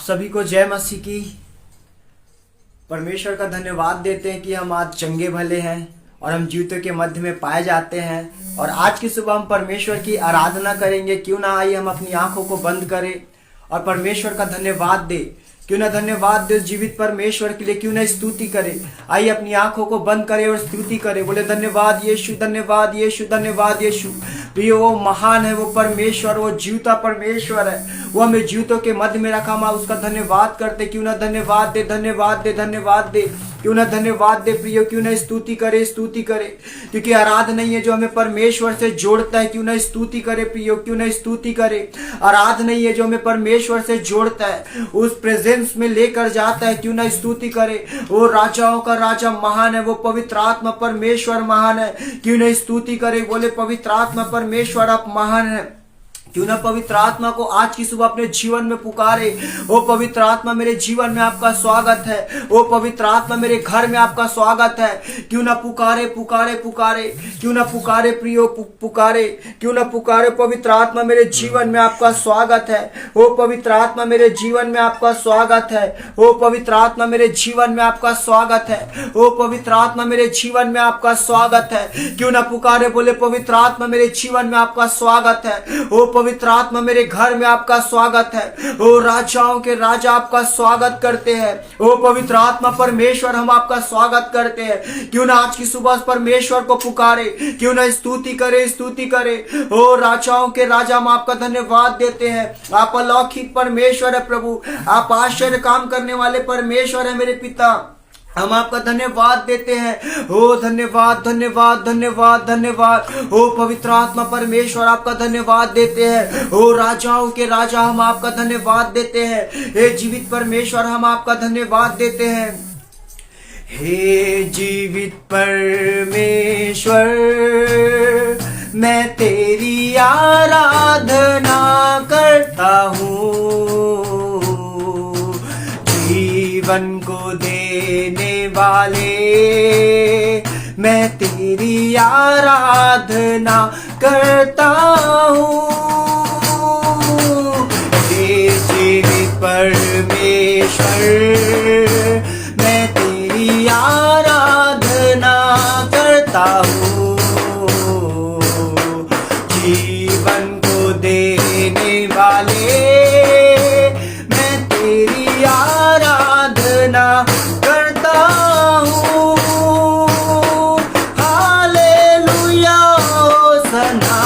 सभी को जय मसीह की। परमेश्वर का धन्यवाद देते हैं कि हम आज चंगे भले हैं और हम जीवितों के मध्य में पाए जाते हैं। और आज की सुबह हम परमेश्वर की आराधना करेंगे। क्यों ना आइए हम अपनी आंखों को बंद करें और परमेश्वर का धन्यवाद दे। क्यों ना धन्यवाद दे जीवित परमेश्वर के लिए, क्यों ना स्तुति करें। आइए अपनी आंखों को बंद करें और स्तुति करें। बोले धन्यवाद यीशु, धन्यवाद यीशु, धन्यवाद यीशु। प्रिय वो महान है, वो परमेश्वर, वो जीवता परमेश्वर है। वो हमें जीवितों के मध्य में रखा, हम उसका धन्यवाद करते। क्यों ना धन्यवाद दे, धन्यवाद दे, धन्यवाद दे। क्यों ना धन्यवाद दे प्रियो, क्यों ना स्तुति करे, स्तुति करे। क्योंकि आराधना नहीं है जो हमें परमेश्वर से जोड़ता है। क्यों ना स्तुति करे प्रियो, क्यों ना स्तुति करे। आराधना नहीं है जो हमें परमेश्वर से जोड़ता है, उस प्रेजेंस में लेकर जाता है। क्यों ना स्तुति करे। वो राजाओं का राजा महान है, वो पवित्र आत्मा परमेश्वर महान है। क्यों ना स्तुति करे। बोले पवित्र आत्मा परमेश्वर आप महान है। क्यों ना पवित्र आत्मा को आज की सुबह अपने जीवन में पुकारे। ओ पवित्र आत्मा मेरे जीवन में आपका स्वागत है। ओ पवित्र आत्मा मेरे घर में आपका स्वागत है। क्यों ना पुकारे पुकारे पुकारे। क्यों ना पुकारे प्रियो पुकारे। क्यों ना पुकारे। पवित्र आत्मा मेरे जीवन में आपका स्वागत है। ओ पवित्र आत्मा मेरे जीवन में आपका स्वागत है। ओ पवित्र आत्मा मेरे जीवन में आपका स्वागत है। ओ पवित्र आत्मा मेरे जीवन में आपका स्वागत है। क्यों ना पुकारे। बोले पवित्र आत्मा मेरे जीवन में आपका स्वागत है। ओ पवित्र आत्मा मेरे घर में आपका स्वागत है। ओ राजाओं के राजा आपका स्वागत करते हैं। ओ पवित्र आत्मा परमेश्वर हम आपका स्वागत करते हैं। क्यों ना आज की सुबह परमेश्वर को पुकारे। क्यों ना स्तुति करे, स्तुति करे। ओ राजाओं के राजा हम आपका धन्यवाद देते हैं। आप अलौकिक परमेश्वर है प्रभु, आप आश्चर्य काम करने वाले परमेश्वर है मेरे पिता। हम आपका धन्यवाद देते हैं। ओ धन्यवाद, धन्यवाद, धन्यवाद, धन्यवाद। ओ पवित्र आत्मा परमेश्वर आपका धन्यवाद देते हैं। ओ राजाओं के राजा हम आपका धन्यवाद देते हैं। हे जीवित परमेश्वर हम आपका धन्यवाद देते हैं। हे जीवित परमेश्वर मैं तेरी आराधना करता हूँ। जीवन को देने वाले मैं तेरी आराधना करता हूँ। हे जीवित परमेश्वर मैं तेरी आराधना करता हूँ। जीवन को देने वाले मैं तेरी आराधना करता हूँ। Hallelujah होसना,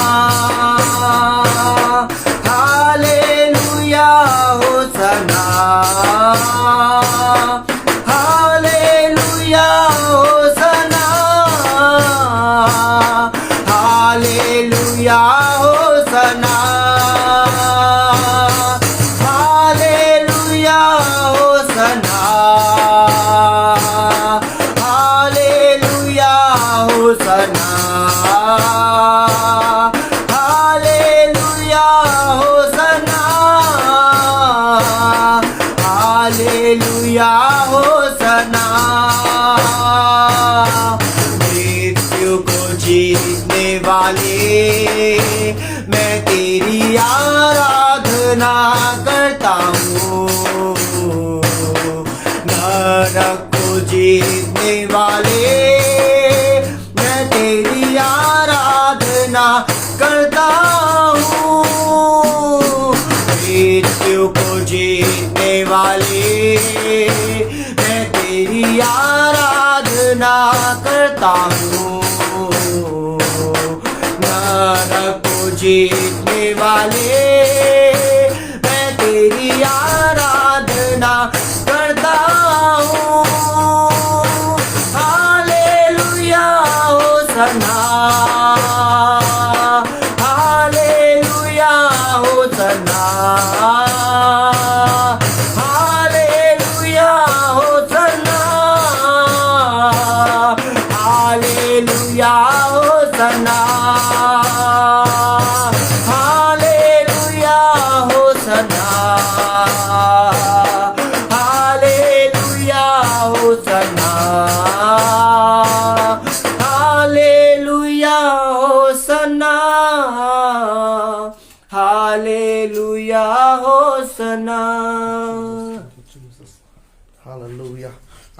hallelujah होसना, hallelujah होसना, hallelujah होसना, hallelujah होसना, hallelujah होसना, hallelujah होसना, hallelujah होसना। मृत्यु को जीतने वाले मैं तेरी आराधना करता हूँ। नरक को जीतने वाले मैं तेरी आराधना करता हूँ। मृत्यु को जीतने वाले मैं तेरी आराधना करता हूँ। नरक को जीतने वाले मैं तेरी आराधना करता हूँ। Hallelujah होसना, hallelujah होसना, hallelujah होसना, hallelujah होसना, hallelujah होसना, hallelujah होसना, hallelujah होसना, hallelujah होसना। Hallelujah.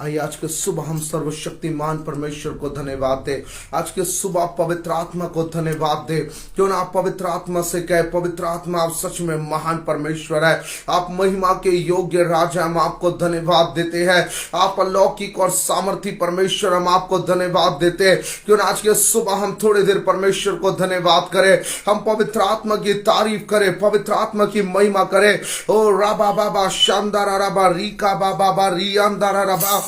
आइए आज के सुबह हम सर्वशक्तिमान परमेश्वर को धन्यवाद दे। आज के सुबह पवित्र आत्मा को धन्यवाद दे। क्यों ना आप पवित्र आत्मा से कहे, पवित्र आत्मा आप सच में महान परमेश्वर है, आप महिमा के योग्य राजा, हम आपको धन्यवाद देते हैं। आप अलौकिक और सामर्थी परमेश्वर, हम आपको धन्यवाद देते हैं। क्यों ना आज के सुबह हम थोड़ी देर परमेश्वर को धन्यवाद करें, हम पवित्र आत्मा की तारीफ करें, पवित्र आत्मा की महिमा करें। ओ राबा बाबा शानदारा राबा रीका बाबा बा रियांदारा राबा।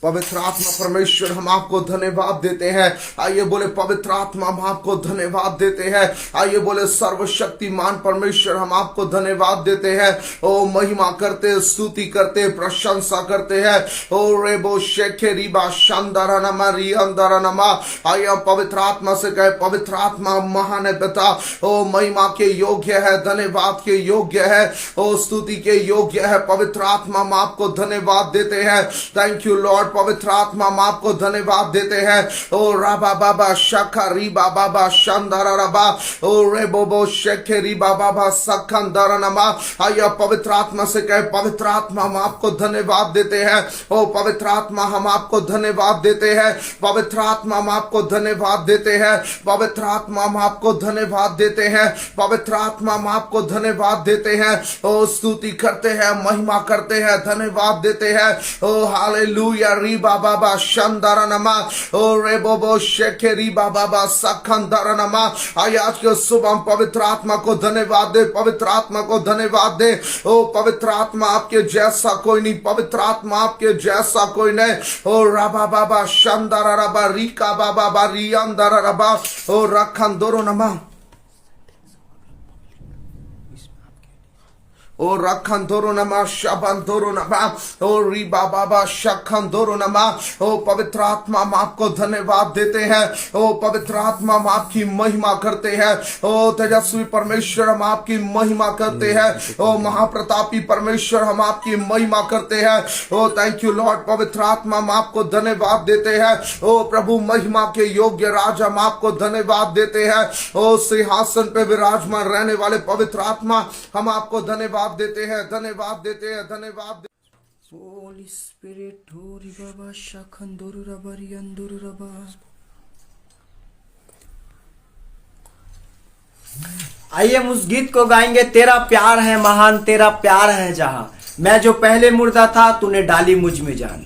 पवित्र आत्मा परमेश्वर हम आपको धन्यवाद देते हैं। आइए बोले पवित्र आत्मा हम आपको धन्यवाद देते हैं। आइए बोले सर्वशक्तिमान परमेश्वर हम आपको धन्यवाद देते हैं। ओ महिमा करते, स्तुति करते, प्रशंसा करते हैं। ओ रेबो शेखे रिबा शानदारा नमा रियांदारा नमा। आइए हम पवित्र आत्मा से कहे, पवित्र आत्मा महान है पिता, ओ महिमा के योग्य है, धन्यवाद के योग्य है, ओ स्तुति के योग्य है। पवित्र आत्मा हम आपको धन्यवाद देते हैं। Thank you Lord. पवित्र आत्मा हम आपको धन्यवाद देते हैं। ओ राबा बाबा शाखा रीबा बाबा शानदारा रबा। ओ रे बोबो शेखे रीबा बाबा सखंदारा नमा। आइए पवित्र आत्मा से कहे, पवित्र आत्मा हम आपको धन्यवाद देते हैं। ओ पवित्र आत्मा हम आपको धन्यवाद देते हैं। पवित्र आत्मा हम आपको धन्यवाद देते हैं। पवित्र आत्मा हम आपको धन्यवाद देते हैं। पवित्र आत्मा हम आपको धन्यवाद देते हैं। ओ स्तुति करते हैं, महिमा करते हैं, धन्यवाद देते हैं। ओ हालेलुया रीबा बाबा शानदारा नमा। ओ रे बोबो शेखे रीबा बाबा सखंदारा नमा। आइए आज के सुबह हम पवित्र आत्मा को धन्यवाद दे, पवित्र आत्मा को धन्यवाद दे। ओ पवित्र आत्मा आपके जैसा कोई नहीं, पवित्र आत्मा आपके जैसा कोई नहीं। ओ राबा बाबा शानदारा रबा रीका बाबा बा रियांदारा रबा। ओ रखंदोरो नमा। ओ रखंदोरो नमा शबंदोरो नमा। ओ रीबा बाबा शखंदोरो नमा। ओ पवित्र आत्मा हम आपको धन्यवाद देते हैं। ओ पवित्र आत्मा हम आपकी महिमा करते हैं। ओ तेजस्वी परमेश्वर हम आपकी महिमा करते हैं। ओ महाप्रतापी परमेश्वर हम आपकी महिमा करते हैं। ओ थैंक यू लॉर्ड। पवित्र आत्मा हम आपको धन्यवाद देते हैं। ओ प्रभु महिमा के योग्य राजा हम आपको धन्यवाद देते हैं। ओ सिंहासन पे विराजमान रहने वाले पवित्र आत्मा हम आपको धन्यवाद देते हैं, धन्यवाद देते हैं, धन्यवाद। होली स्पिरिट होरी बाबा शाखंदोरु रबा रियांदोरु रबा। आइए हम उस गीत को गाएंगे, तेरा प्यार है महान, तेरा प्यार है जहां, मैं जो पहले मुर्दा था तूने डाली मुझ में जान।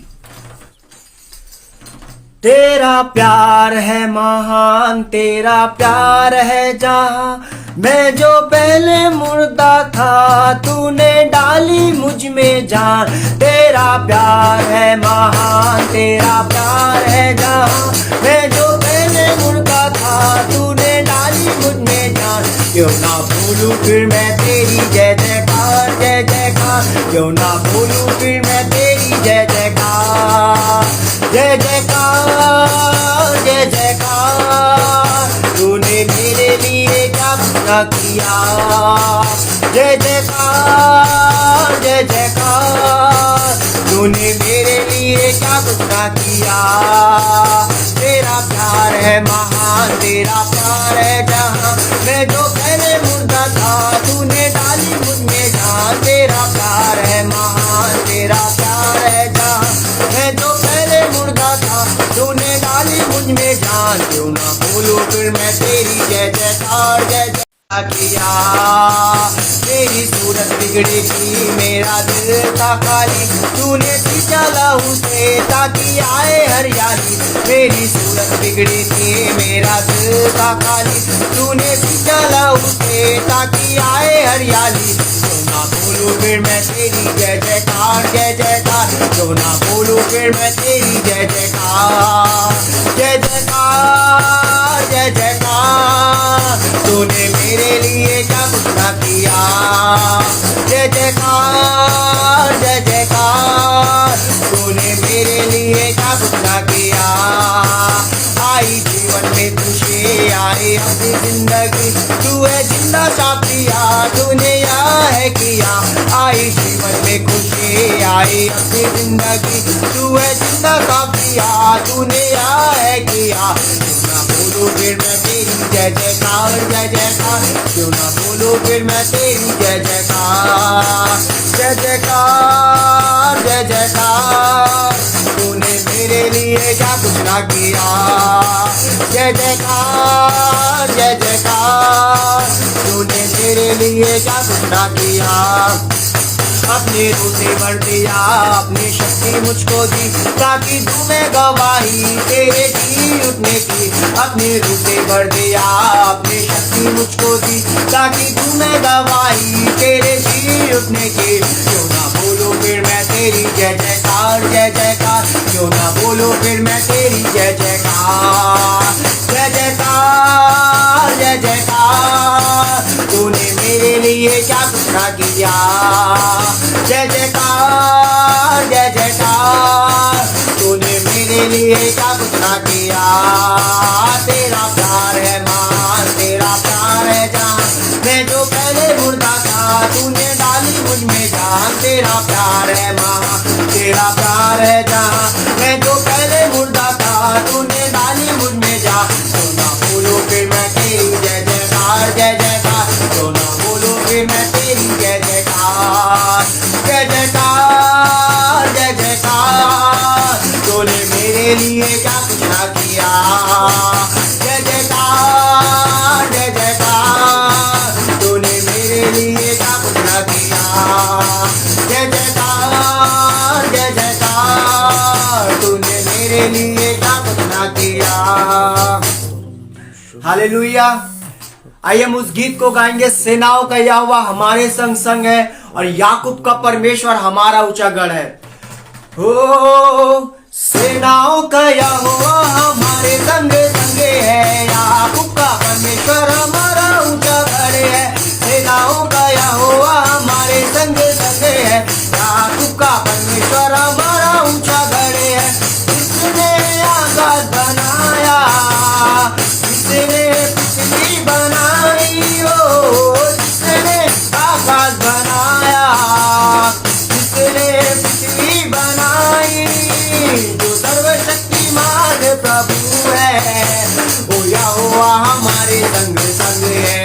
तेरा प्यार है महान, तेरा प्यार है जहां, मैं जो पहले मुर्दा था तूने डाली मुझ में जान। तेरा प्यार है महान, तेरा प्यार है जहां, मैं जो पहले मुर्दा था तूने डाली मुझ में जान। क्यों ना भूलूं फिर मैं तेरी जय जयकार, जय जयकार। क्यों ना भूलूं फिर मैं तेरी जय जयकार, जय जयकार, जय जयकार। तूने मेरे लिए क्या कुछ किया, जय जयकार, जय जयकार। तूने मेरे लिए क्या कुछ किया। तेरा प्यार है महान, तेरा प्यार है जहां, मैं जो पहले मुर्दा था तूने डाली मुझ में जान। तेरा प्यार है महान, तेरा प्यार है जहां, मैं जो पहले मुर्दा था तूने डाली मुझ में जान। क्यों ना भूलूं फिर मैं तेरी जय जयकार, जय जय किया। तेरी सूरत बिगड़ी थी, मेरा दिल था खाली, तूने सींचा लहू से ताकि आए हरियाली। मेरी सूरत बिगड़ी थी, मेरा दिल था खाली, तूने सींचा लहू से ताकि आए हरियाली। क्यों ना भूलूं फिर मैं तेरी जय जयकार, जय जयकार। क्यों ना भूलूं फिर मैं तेरी जय जयकार, जय जयकार, जय जयकार। तूने मेरे लिए क्या कुछ ना किया, जय जयकार, जय जयकार। तूने मेरे लिए क्या कुछ ना किया। आई जीवन में खुशी, आई अपनी जिंदगी, तू है जिंदा साथिया, तूने या है किया। आई जीवन में खुशी आई अपनी जिंदगी, तू है जिंदा साफ दिया, तूने या है किया। क्यों ना बोलूं फिर मैं तेरी जय जयकार, जय जयकार, क्यों ना बोलूं फिर मैं तेरी जय जयकार, जय जयकार, जय जयकार। तूने मेरे लिए क्या कुछ ना किया, जय जयकार, जय जयकार। तूने मेरे लिए क्या कुछ ना किया। अपने रूह से भर दिया, अपनी शक्ति मुझको दी, ताकि दूं मैं गवाही तेरे जी उठने की। अपने रूह से भर दिया, अपनी शक्ति मुझको दी, ताकि दूं मैं गवाही तेरे जी उठने की। क्यों ना बोलो फिर मैं तेरी जय जयकार, जय जयकार, क्यों ना बोलो फिर मैं तेरी जय जयकार, जय जयकार, जय जयकार। तूने मेरे लिए क्या कुछ ना किया, जय जयकार, जय जयकार। तूने मेरे लिए क्या कुछ ना किया। तेरा प्यार है महान, तेरा प्यार है जान, मैं जो पहले मुर्दा था तूने डाली मुझ में जान। तेरा प्यार है महान, तेरा प्यार है जान, मैं जो पहले मुर्दा था तूने डाली मुझ में जान। क्यों ना बोलो फिर मैं तेरी जय जयकार, जय जयकार, क्यों ना बोलो फिर मैं तेरी जय जयकार, जय जयकार, जय जयकार। तूने मेरे लिए क्या कुछ ना किया, जय जयकार, जय जयकार। तूने मेरे लिए क्या कुछ ना किया, जय जयकार, जय जयकार। तूने मेरे लिए क्या कुछ ना किया। हालेलुया। आइए हम उस गीत को गाएंगे, सेनाओं का यहोवा हमारे संग संग है और याकूब का परमेश्वर हमारा ऊंचा गढ़ है। ओ सेनाओं का यहोवा हमारे संग संग है, याकूब का परमेश्वर हमारा ऊंचा गढ़ है। सेनाओं का यहोवा हमारे संग संग है, याकूब का परमेश्वर हमारा ऊंचा गढ़ है। जिसने आकाश बनाया, जिसने पृथ्वी बनाई, ओ जिसने आकाश बनाया, जिसने पृथ्वी बनाई, जो सर्वशक्तिमान प्रभु है, ओ यहोवा हमारे संग संग है।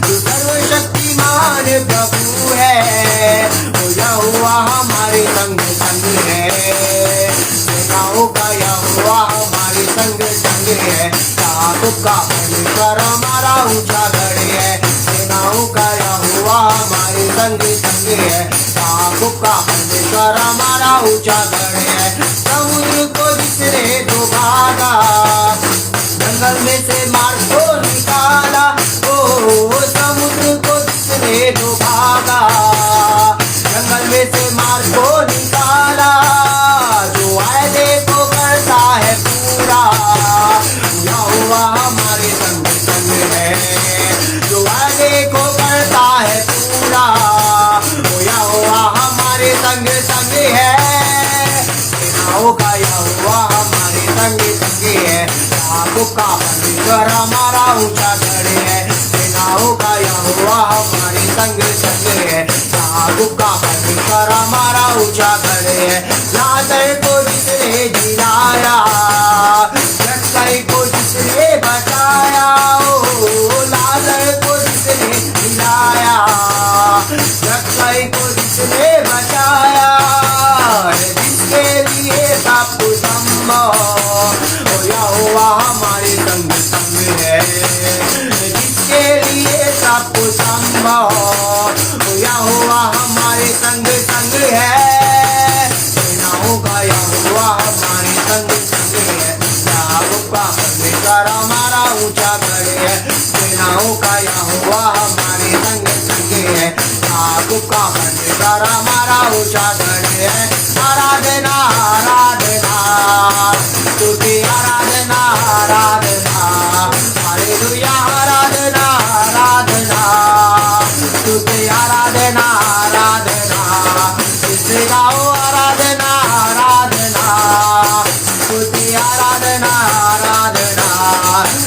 जो सर्वशक्तिमान प्रभु है, ओ यहोवा हमारे संग संग है। सेनाओं का यहोवा हमारे संग संग है, याकूब का परमेश्वर हमारा ऊंचा गढ़ है। सेनाओं का यहोवा हमारे संग संग है, याकूब का परमेश्वर हमारा ऊंचा गढ़ है। समुद्र को जिसने डुबागा, जंगल में से मार्ग को निकाला, ओ समुद्र को जिसने डुबागा, जंगल में से मार्ग को निकाला, जो वायदे को करता है पूरा, यहोवा हमारे संग संग है। जो वायदे को करता है पूरा, ओ यहोवा हमारे संग संग है। सेनाओं का यहोवा हमारे संग संग है, याकूब का परमेश्वर हमारा ऊंचा गढ़ है। सेनाओं का यहोवा हमारे संग संग है, याकूब का परमेश्वर हमारा ऊंचा गढ़ है। लाजर को जिसने जिलाया, जक्कई को जिसने बचाया, ओ लाजर को जिसने जिलाया, जक्कई को जिसने बचाया, जिसके लिए सब कुछ संभव, ओ यहोवा हमारे संग संग है। जिसके लिए सब कुछ संभव, ओ यहोवा हमारे संग संग है। सेनाओं का यहोवा हमारे संग संग है, याकूब का परमेश्वर हमारा ऊंचा गढ़ है। सेनाओं का यहोवा हमारे संग संग है, याकूब का परमेश्वर हमारा ऊंचा गढ़ है। आराधना आराधना, तुझे आराधना आराधना, हालेलुया आराधना आराधना, तुझे आराधना आराधना, तुझे गाओ आराधना आराधना, तुझे आराधना आराधना,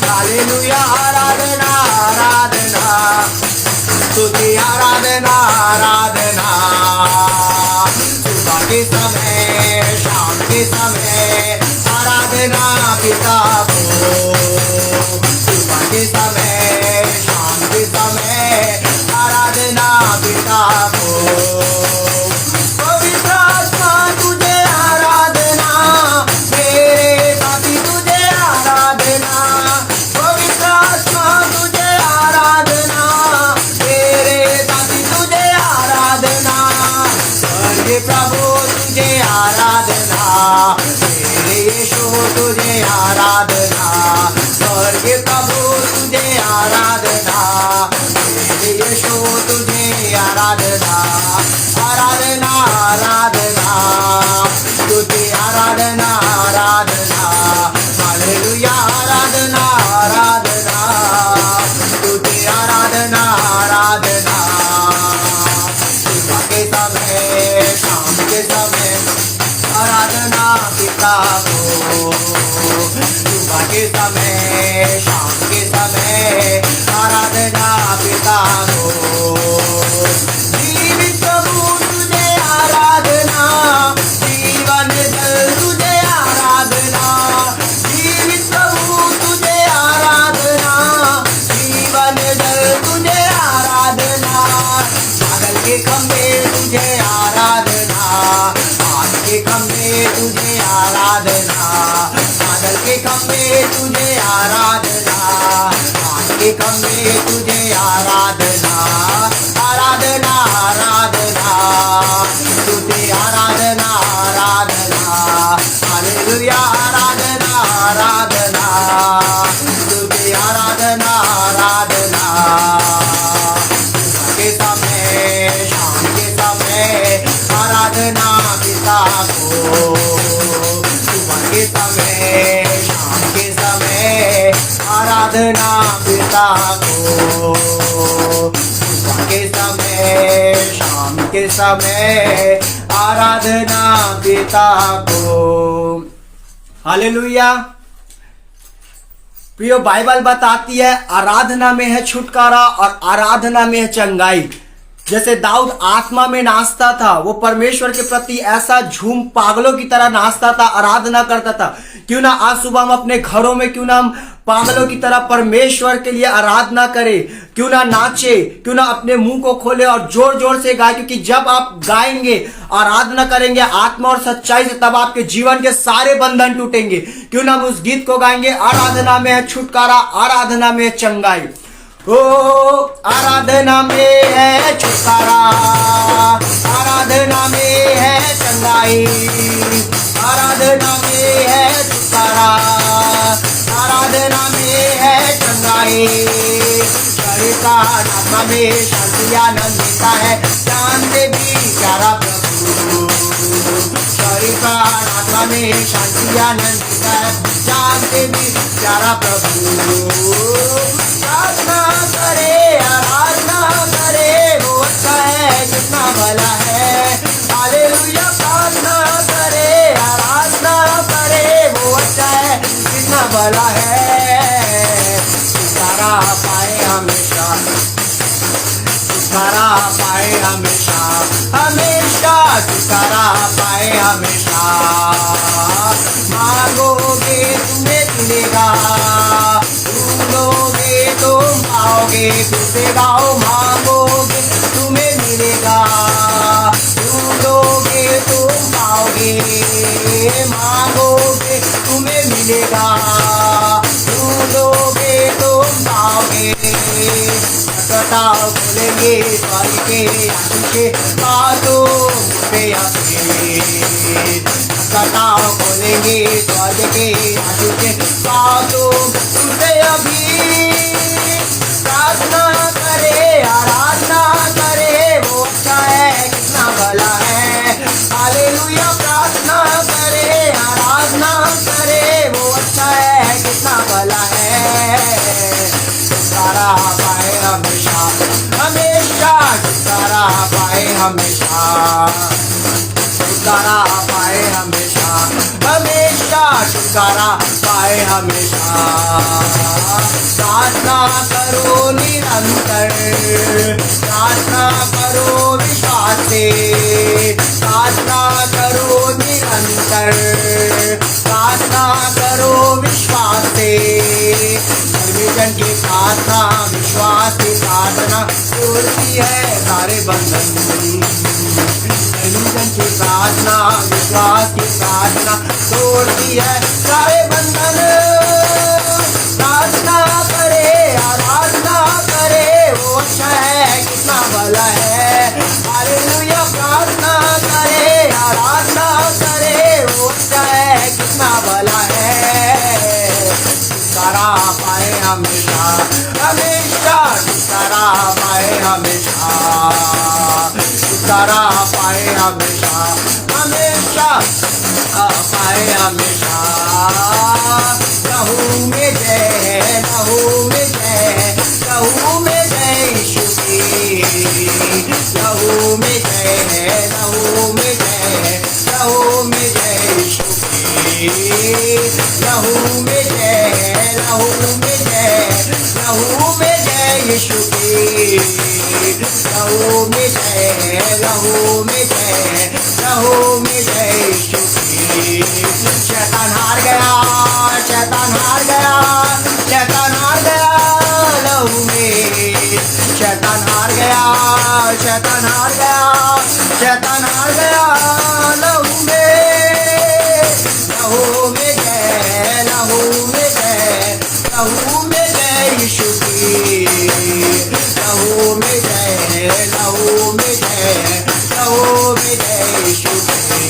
हालेलुया आराधना आराधना, तुझे के समय, शाम के समय आराधना पिता को, सुबह के समय, शाम के समय आराधना पिता को। पवित्र आत्मा तुझे आराधना, मेरे साथी तुझे आराधना, पवित्र आत्मा तुझे आराधना, मेरे साथी तुझे आराधना, स्वर्गीय प्रभु तुझे आराधना, मेरे यीशु तुझे आराधना, स्वर्गीय प्रभु तुझे आराधना, मेरे यीशु तुझे आराधना, आराधना आराधना तुझे आराधना आराधना, हालेलुया आराधना आराधना तुझे आराधना आराधना। सुबह के समय, शाम के समय आराधना पिता को, सुबह के समय, शाम के समय आराधना पिता को। जीवित प्रभु तुझे आराधना, जीवन जल तुझे आराधना, जीवित प्रभु तुझे आराधना, जीवन जल तुझे आराधना, पागल के खंभे तुझे आराधना, आग के खंभे तुझे आराधना, पागल के खंभे तुझे आराधना, आग के खंभे तुझे आराधना, आराधना आराधना तुझे आराधना आराधना, हालेलुया आराधना आराधना तुझे आराधना आराधना। सुबह के समय, शाम के समय आराधना पिता को, सुबह के समय, शाम के समय आराधना पिता को, सुबह के समय, शाम के समय आराधना पिता को। हालेलुया। प्रियो, बाइबल बताती है आराधना में है छुटकारा और आराधना में है चंगाई। जैसे दाऊद आत्मा में नाचता था, वो परमेश्वर के प्रति ऐसा झूम पागलों की तरह नाचता था, आराधना करता था। क्यों ना आज सुबह हम अपने घरों में, क्यों ना हम पागलों की तरह परमेश्वर के लिए आराधना करें, क्यों ना नाचे, क्यों ना अपने मुंह को खोले और जोर जोर से गाए। क्योंकि जब आप गाएंगे, आराधना करेंगे आत्मा और सच्चाई से, तब आपके जीवन के सारे बंधन टूटेंगे। क्यों ना हम उस गीत को गाएंगे, आराधना में है छुटकारा, आराधना में है चंगाई। ओ आराधना में है छुटकारा, आराधना में है चंगाई, आराधना में है छुटकारा, आराधना में है चंगाई। शरीर का आत्मा में शांति आनंद देता है, जान दे भी प्यारा प्रभु। शरीर का आत्मा में शांति आनंद देता है, जान दे भी प्यारा प्रभु। प्रार्थना करे, आराधना करे, वो अच्छा है, कितना भला है। हालेलुया। प्रार्थना करे, आराधना करे, वो अच्छा है, कितना भला है। छुटकारा पाए हमेशा, छुटकारा पाए हमेशा, हमेशा छुटकारा पाए हमेशा। मांगोगे तुम्हें मिलेगा, ढूंढोगे तुम पाओगे, फिर से गाओ। मांगोगे तुम्हें मिलेगा, ढूंढोगे तुम पाओगे, मांगोगे तुम्हें मिलेगा, ढूंढोगे तुम पाओगे। खटखटाओ खोलेंगे स्वर्ग के आशीषे, बातों पे आके खटखटाओ खोलेंगे स्वर्ग के आशीषे, बातों तुझे अभी। प्रार्थना करे, आराधना करे, वो अच्छा है, कितना भला है। हालेलुया। प्रार्थना करे, आराधना करे, वो अच्छा है, कितना भला है। छुटकारा पाए हमेशा, हमेशा छुटकारा पाए हमेशा, छुटकारा पाए हमेशा, हमेशा छुटकारा पाए हमेशा। प्रार्थना करो निरंतर, प्रार्थना करो विश्वास से, प्रार्थना करो प्रार्थना विश्वास की प्रार्थना तोड़ती है सारे बंधन। धर्मी जन की प्रार्थना विश्वास की प्रार्थना तोड़ती है सारे बंधन। प्रार्थना करे आराधना करे वो अच्छा है कितना भला है। हालेलुया प्रार्थना करे आराधना करे वो अच्छा है कितना भला है। छुटकारा पाए हमेशा हमेशा छुटकारा पाए हमेशा छुटकारा पाए हमेशा हमेशा पाए हमेशा। लहू में जय लहू में जय लहू में जय यीशु की। लहू में जय लहू में जय लहू में जय यीशु की। लहू में जय लहू में जय लहू में जय यीशु की। लहू में जय लहू में जय लहू में जय यीशु की। शैतान हार गया शैतान हार गया शैतान हार गया लहू में। शैतान हार गया शैतान हार गया शैतान हार गया लहू में। लहू में जय लहू में जय लहू में जय यीशु की। लहू में जय लहू में जय लहू में जय यीशु की।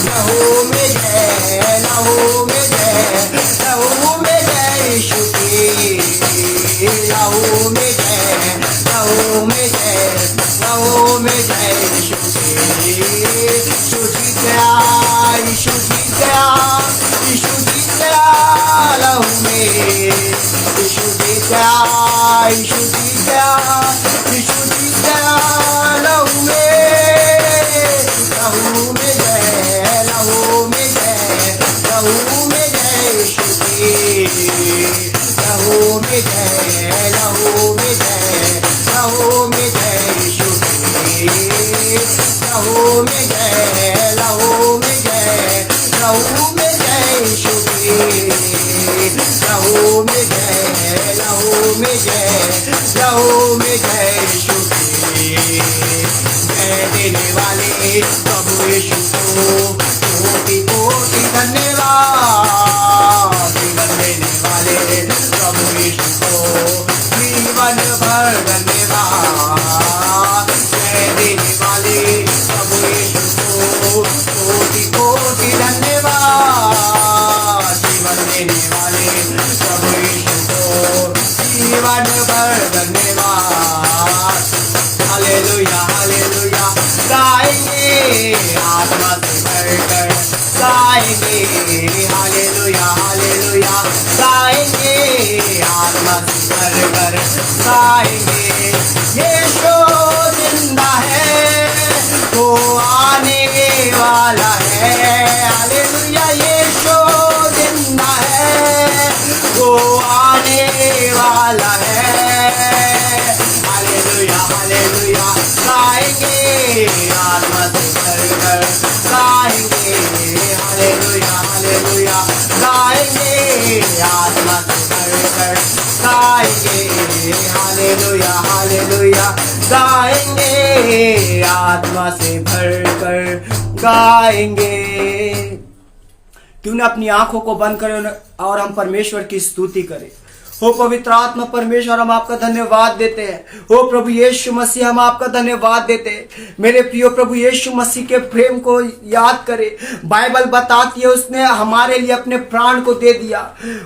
लहू में जय लहू में जय लहू में जय यीशु की। लहू में जय लहू में जय लहू में जय यीशु की। यीशु जीत गया यीशु जीत गया यीशु जीत गया लहू में। यीशु जीत गया यीशु जीत गया यीशु जीत गया लहू में। लहू में जय लहू में जय लहू में जय यीशु की। लहू में जय लहू में जय लहू में जय यीशु की। लहू में जय लहू में जय लहू में जय यीशु की। लहू में जय लहू में जय लहू में जय यीशु की। जय देने वाले प्रभु यीशु को कोटि कोटि धन्यवाद। जीवन देने वाले प्रभु यीशु को जीवन भर धन्यवाद। जय देने वाले प्रभु यीशु को कोटि कोटि धन्यवाद। जीवन देने वाले प्रभु यीशु को जीवन भर धन्यवाद। हालेलुया हालेलुया गाएंगे आत्मा से भरकर गाएंगे। हालेलुया हालेलुया गाएंगे आत्मा से भरकर गाएंगे। यीशु जिंदा है वो आने वाला है। हालेलुया यीशु जिंदा है वो आने वाला है। हालेलुया हालेलुया गाएंगे आत्मा से भरकर गाएंगे। हालेलुया हालेलुया गाएंगे आत्मा से भरकर गाएंगे। हालेलुया हालेलुया गाएंगे आत्मा से भरकर गाएंगे। क्यों ना अपनी आंखों को बंद करें और हम परमेश्वर की स्तुति करें। हो पवित्र आत्मा परमेश्वर हम आपका धन्यवाद देते हैं। हो प्रभु यीशु मसीह हम आपका धन्यवाद देते हैं। मेरे प्रिय प्रभु यीशु मसीह के प्रेम को याद करें। बाइबल बताती है उसने हमारे लिए अपने प्राण को दे दिया।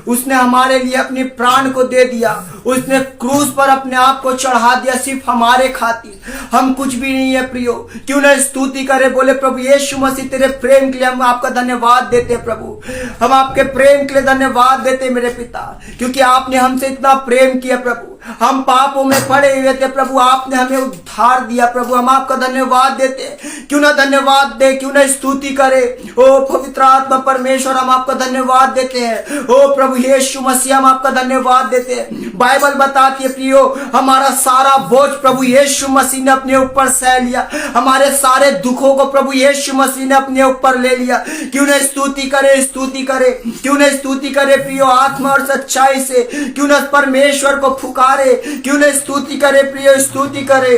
उसने हमारे लिए अपने प्राण को दे दिया। उसने क्रूस पर अपने आप को चढ़ा दिया सिर्फ हमारे खातिर। हम कुछ भी नहीं है प्रियो। क्यों ना स्तुति करें। बोले प्रभु यीशु मसीह तेरे प्रेम के लिए हम आपका धन्यवाद देते हैं प्रभु। हम आपके प्रेम के लिए धन्यवाद देते मेरे पिता, क्योंकि आपने हमसे इतना प्रेम किया प्रभु। हम पापों में पड़े हुए थे प्रभु, आपने हमें उद्धार दिया प्रभु। हम आपका धन्यवाद देते हैं क्यों ना धन्यवाद दे, क्यों ना स्तुति करे। ओ पवित्र आत्मा परमेश्वर, हम आपका धन्यवाद देते हैं। ओ प्रभु यीशु मसीह, हम आपका धन्यवाद देते हैं। बाइबल बताती है प्रियो, हमारा सारा बोझ प्रभु यीशु मसीह ने अपने ऊपर सह लिया। हमारे सारे दुखों को प्रभु यीशु मसीह ने अपने ऊपर ले लिया। क्यों ना स्तुति करे, स्तुति करे, क्यों ना स्तुति करे प्रियो आत्मा और सच्चाई से। क्यों ना परमेश्वर को पुकारे, क्यों ना स्तुति करे प्रियो, स्तुति करे।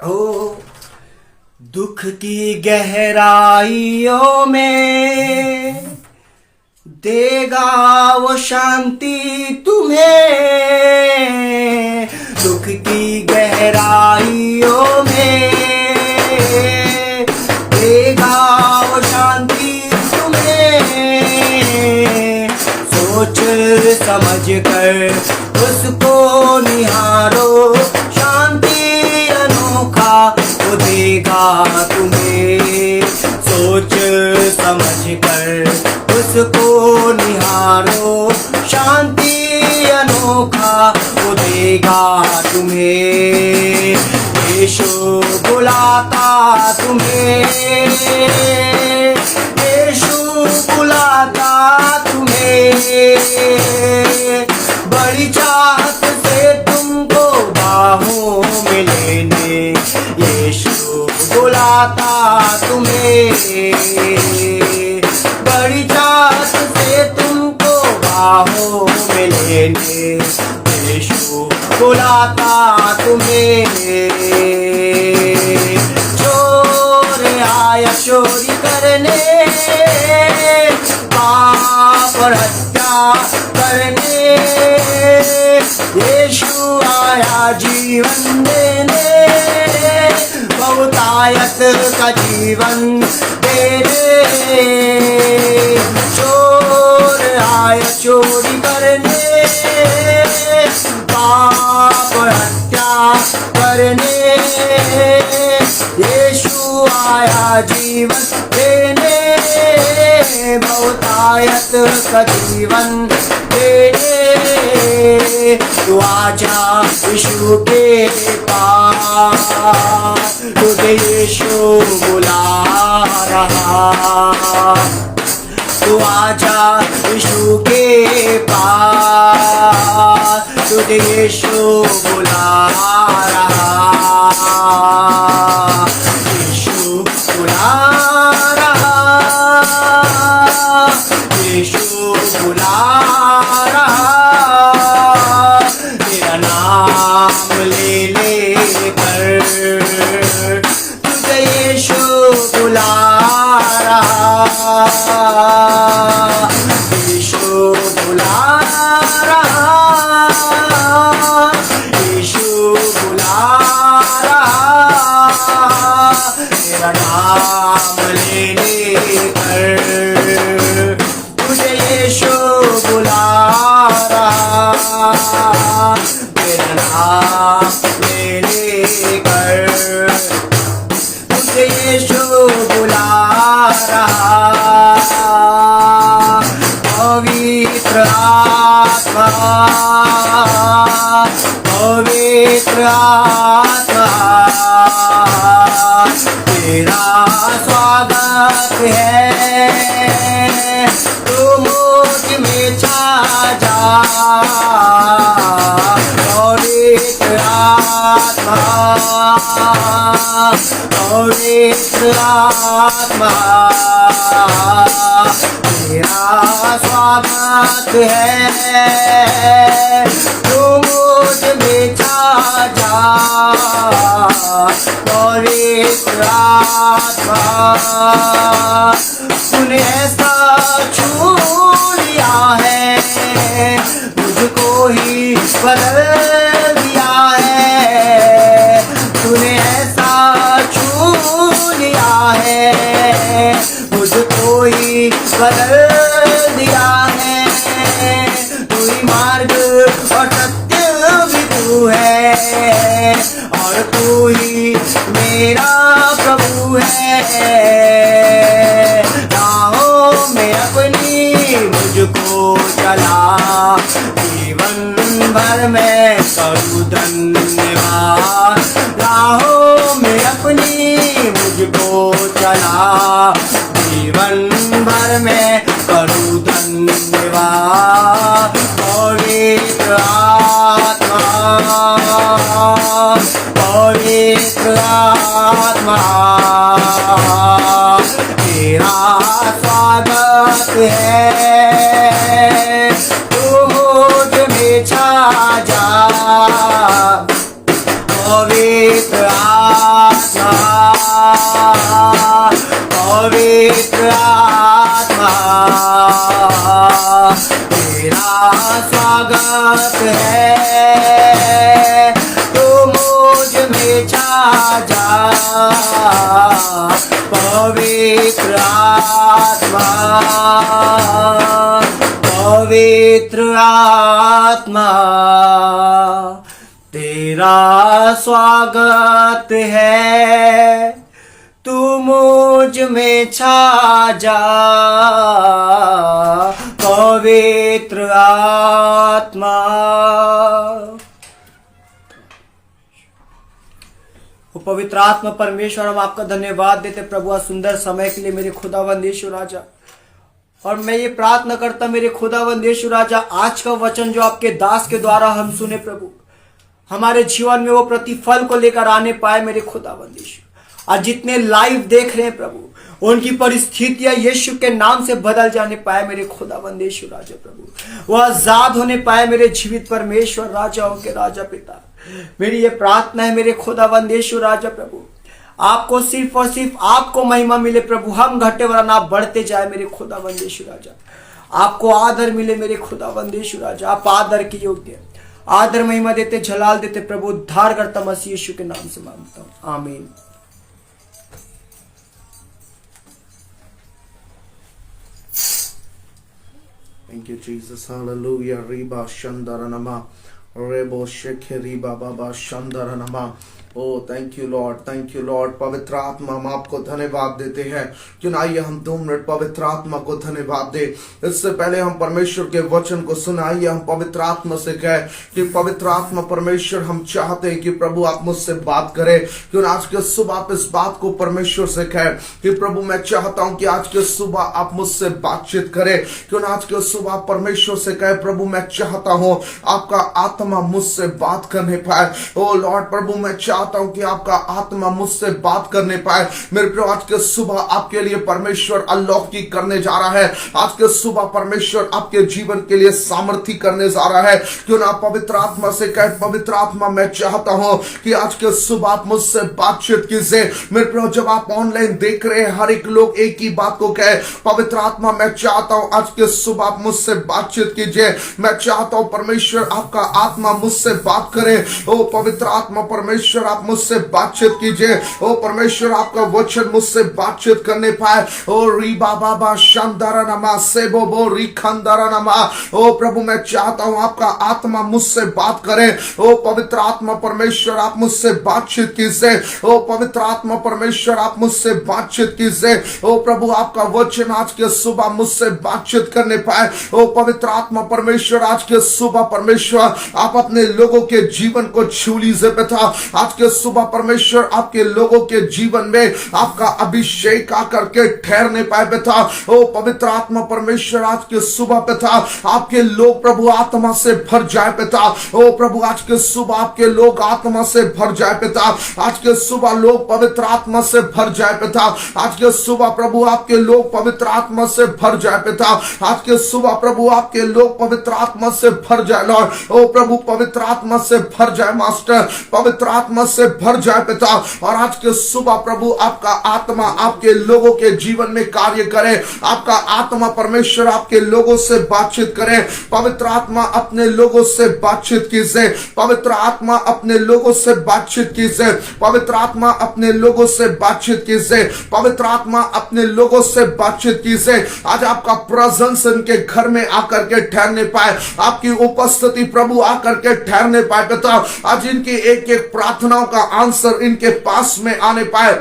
ओ दुख की गहराइयों में देगा वो शांति तुम्हें, दुख की गहराइयों में देगा वो शांति तुम्हें। सोच समझ कर उसको निहारो, शांति अनोखा वो देगा तुम्हें। सोच समझ कर उसको निहारो, शांति अनोखा वो देगा तुम्हें। यीशु बुलाता तुम्हें, यीशु बुलाता तुम्हें, बड़ी चाहत से तुमको बाहों में लेने। यीशु बुलाता तुम्हें, बड़ी चाहत से तुमको बाहों में लेने। यीशु बुलाता तुम्हें। चोर आया चोरी करने, पाप और हत्या करने, यीशु आया जीवन देने, बहुतायत का जीवन देने। चोर आया चोरी करने, पाप और हत्या करने, यीशु आया जीवन देने, बहुतायत का जीवन देने। तू आजा यीशु के पास, तुझे यीशु बुला रहा। तू आजा यीशु के पास, तुझे यीशु बुला रहा। यीशु बुला रहा, यीशु बुला रहा। तेरा नाम ले लेकर तुझे यीशु बुला रहा। यीशु बुला रहा, यीशु बुला रहा। तेरा नाम ले लेकर तुझे यीशु बुला रहा। तेरा नाम ले लेकर तुझे यीशु बुला रहा। पवित्र आत्मा, पवित्र आत्मा, तेरा स्वागत है। तू मुझ में छा जा, पवित्र आत्मा, पवित्र आत्मा, तेरा स्वागत है। तू मुझ में छा जा, पवित्र आत्मा। तूने ऐसा छू लिया है, मुझको ही बदल दिया है। तूने ऐसा छू लिया है, मुझको ही बदल दिया है। तू ही मार्ग और सत्य भी तू है, और तू ही मेरा प्रभु है। राहों में अपनी मुझको चला, जीवन भर मैं करूँ धन्यवाद। राहों में अपनी मुझको चला, जीवन भर में करूँ धन्यवाद। पवित्र आत्मा, पवित्र आत्मा, तेरा स्वागत है, तू मुझ में छा जा। पवित्र आत्मा, पवित्र आत्मा, तेरा स्वागत है, तू मुझ में छा जा। पवित्र आत्मा, पवित्र आत्मा, तेरा स्वागत है, तू मुझ में छा जा। पवित्र आत्मा। वो पवित्र आत्मा परमेश्वर, हम आपका धन्यवाद देते प्रभु आज सुंदर समय के लिए मेरे खुदावंद यीशु राजा। और मैं ये प्रार्थना करता मेरे खुदावंद यीशु राजा, आज का वचन जो आपके दास के द्वारा हम सुने प्रभु, हमारे जीवन में वो प्रतिफल को लेकर आने पाए मेरे खुदावंद यीशु। आज जितने लाइव देख रहे हैं प्रभु, उनकी परिस्थितियां यीशु के नाम से बदल जाने पाए मेरे खुदावंद यीशु राजा प्रभु। वो आजाद होने पाए मेरे जीवित परमेश्वर, राजाओं के राजा पिता। मेरी ये प्रार्थना है मेरे खुदावंद यीशु राजा प्रभु, आपको सिर्फ और सिर्फ आपको महिमा मिले प्रभु। हम घटे वरना आप बढ़ते जाए मेरे खुदावंद यीशु राजा। आपको आदर मिले मेरे खुदावंद यीशु राजा। आप आदर के योग्य, आदर महिमा देते, जलाल देते प्रभु। उद्धार करता मसीह यीशु के नाम से मांगता हूं, आमीन। Thank you, Jesus. Hallelujah. Riba Shandaranama. Rebo Shekheri Baba Shandaranama. Oh, thank you, Lord. Thank you, Lord. पवित्र आत्मा, हम आपको धन्यवाद देते हैं। क्यों ना आइए हम 2 मिनट पवित्र आत्मा को धन्यवाद दे। इससे पहले हम परमेश्वर के वचन को सुनाइए। हम पवित्र आत्मा से कहें कि पवित्र आत्मा परमेश्वर, हम चाहते हैं कि प्रभु आप मुझसे बात करें। क्यों ना आज के सुबह आप इस बात को परमेश्वर से कहें कि प्रभु मैं चाहता हूं कि आज के सुबह आप मुझसे बातचीत करें। क्यों ना आज के सुबह परमेश्वर से कहे प्रभु मैं चाहता हूं आपका आत्मा मुझसे बात करने पाए। ओ लॉर्ड प्रभु मैं चाहता हूं कि आपका आत्मा मुझसे बात करने पाए। मेरे प्रिय आज के सुबह आपके लिए परमेश्वर अलौकिक करने जा रहा है। आज के सुबह परमेश्वर आपके जीवन के लिए सामर्थ्य करने जा रहा है। क्यों ना पवित्र आत्मा से कहे पवित्र आत्मा मैं चाहता हूं कि आज के सुबह आप मुझसे बातचीत कीजिए। मेरे प्रिय जब आप ऑनलाइन देख रहे हैं हर एक लोग एक ही बात को कहे पवित्र आत्मा मैं चाहता हूं आज के सुबह आप मुझसे बातचीत कीजिए। मैं चाहता हूं परमेश्वर आपका आत्मा मुझसे बात करे। ओ पवित्र आत्मा परमेश्वर आप मुझसे बातचीत कीजिए। ओ परमेश्वर आपका वचन मुझसे बातचीत करने पाए। ओ री बाबा बा शानदारा नमा सेबो बो री खंदारा नमा। ओ प्रभु मैं चाहता हूं आपका आत्मा मुझसे बात करे। ओ पवित्र आत्मा परमेश्वर आप मुझसे बातचीत कीजिए। ओ पवित्र आत्मा परमेश्वर आप मुझसे बातचीत कीजिए। ओ प्रभु आपका वचन आज के सुबह मुझसे बातचीत करने पाए। ओ पवित्र आत्मा परमेश्वर आज के सुबह परमेश्वर आप अपने लोगों के जीवन को छू लीजिए पिता। आज के सुबह परमेश्वर आपके लोगों के जीवन में आपका अभिषेक आकर के ठहरने पाए पिता। ओ पवित्र आत्मा परमेश्वर आज के सुबह पिता आपके लोग प्रभु आत्मा से भर जाए पिता। ओ प्रभु आज के सुबह आपके लोग आत्मा से भर जाए पिता। आज के सुबह लोग पवित्र आत्मा से भर जाए पिता। आज के सुबह प्रभु आपके लोग पवित्र आत्मा से भर जाए पिता। आज के सुबह प्रभु आपके लोग पवित्र आत्मा से भर जाए लॉर्ड। ओ प्रभु पवित्र आत्मा से भर जाए मास्टर, पवित्र आत्मा से भर जाए पिता। और आज के सुबह प्रभु आपका आत्मा आपके लोगों के जीवन में कार्य करे। आपका आत्मा परमेश्वर आपके लोगों से बातचीत करे। पवित्र आत्मा अपने लोगों से बातचीत कीजिए। पवित्र आत्मा अपने लोगों से बातचीत कीजिए। पवित्र आत्मा अपने लोगों से बातचीत कीजिए। पवित्र आत्मा अपने लोगों से बातचीत कीजिए। आज आपका प्रेजेंस इनके घर में आकर के ठहरने पाए। आपकी उपस्थिति प्रभु आकर के ठहरने पाए पिता। आज इनकी एक एक प्रार्थनाओं का आंसर इनके पास में आने पाए।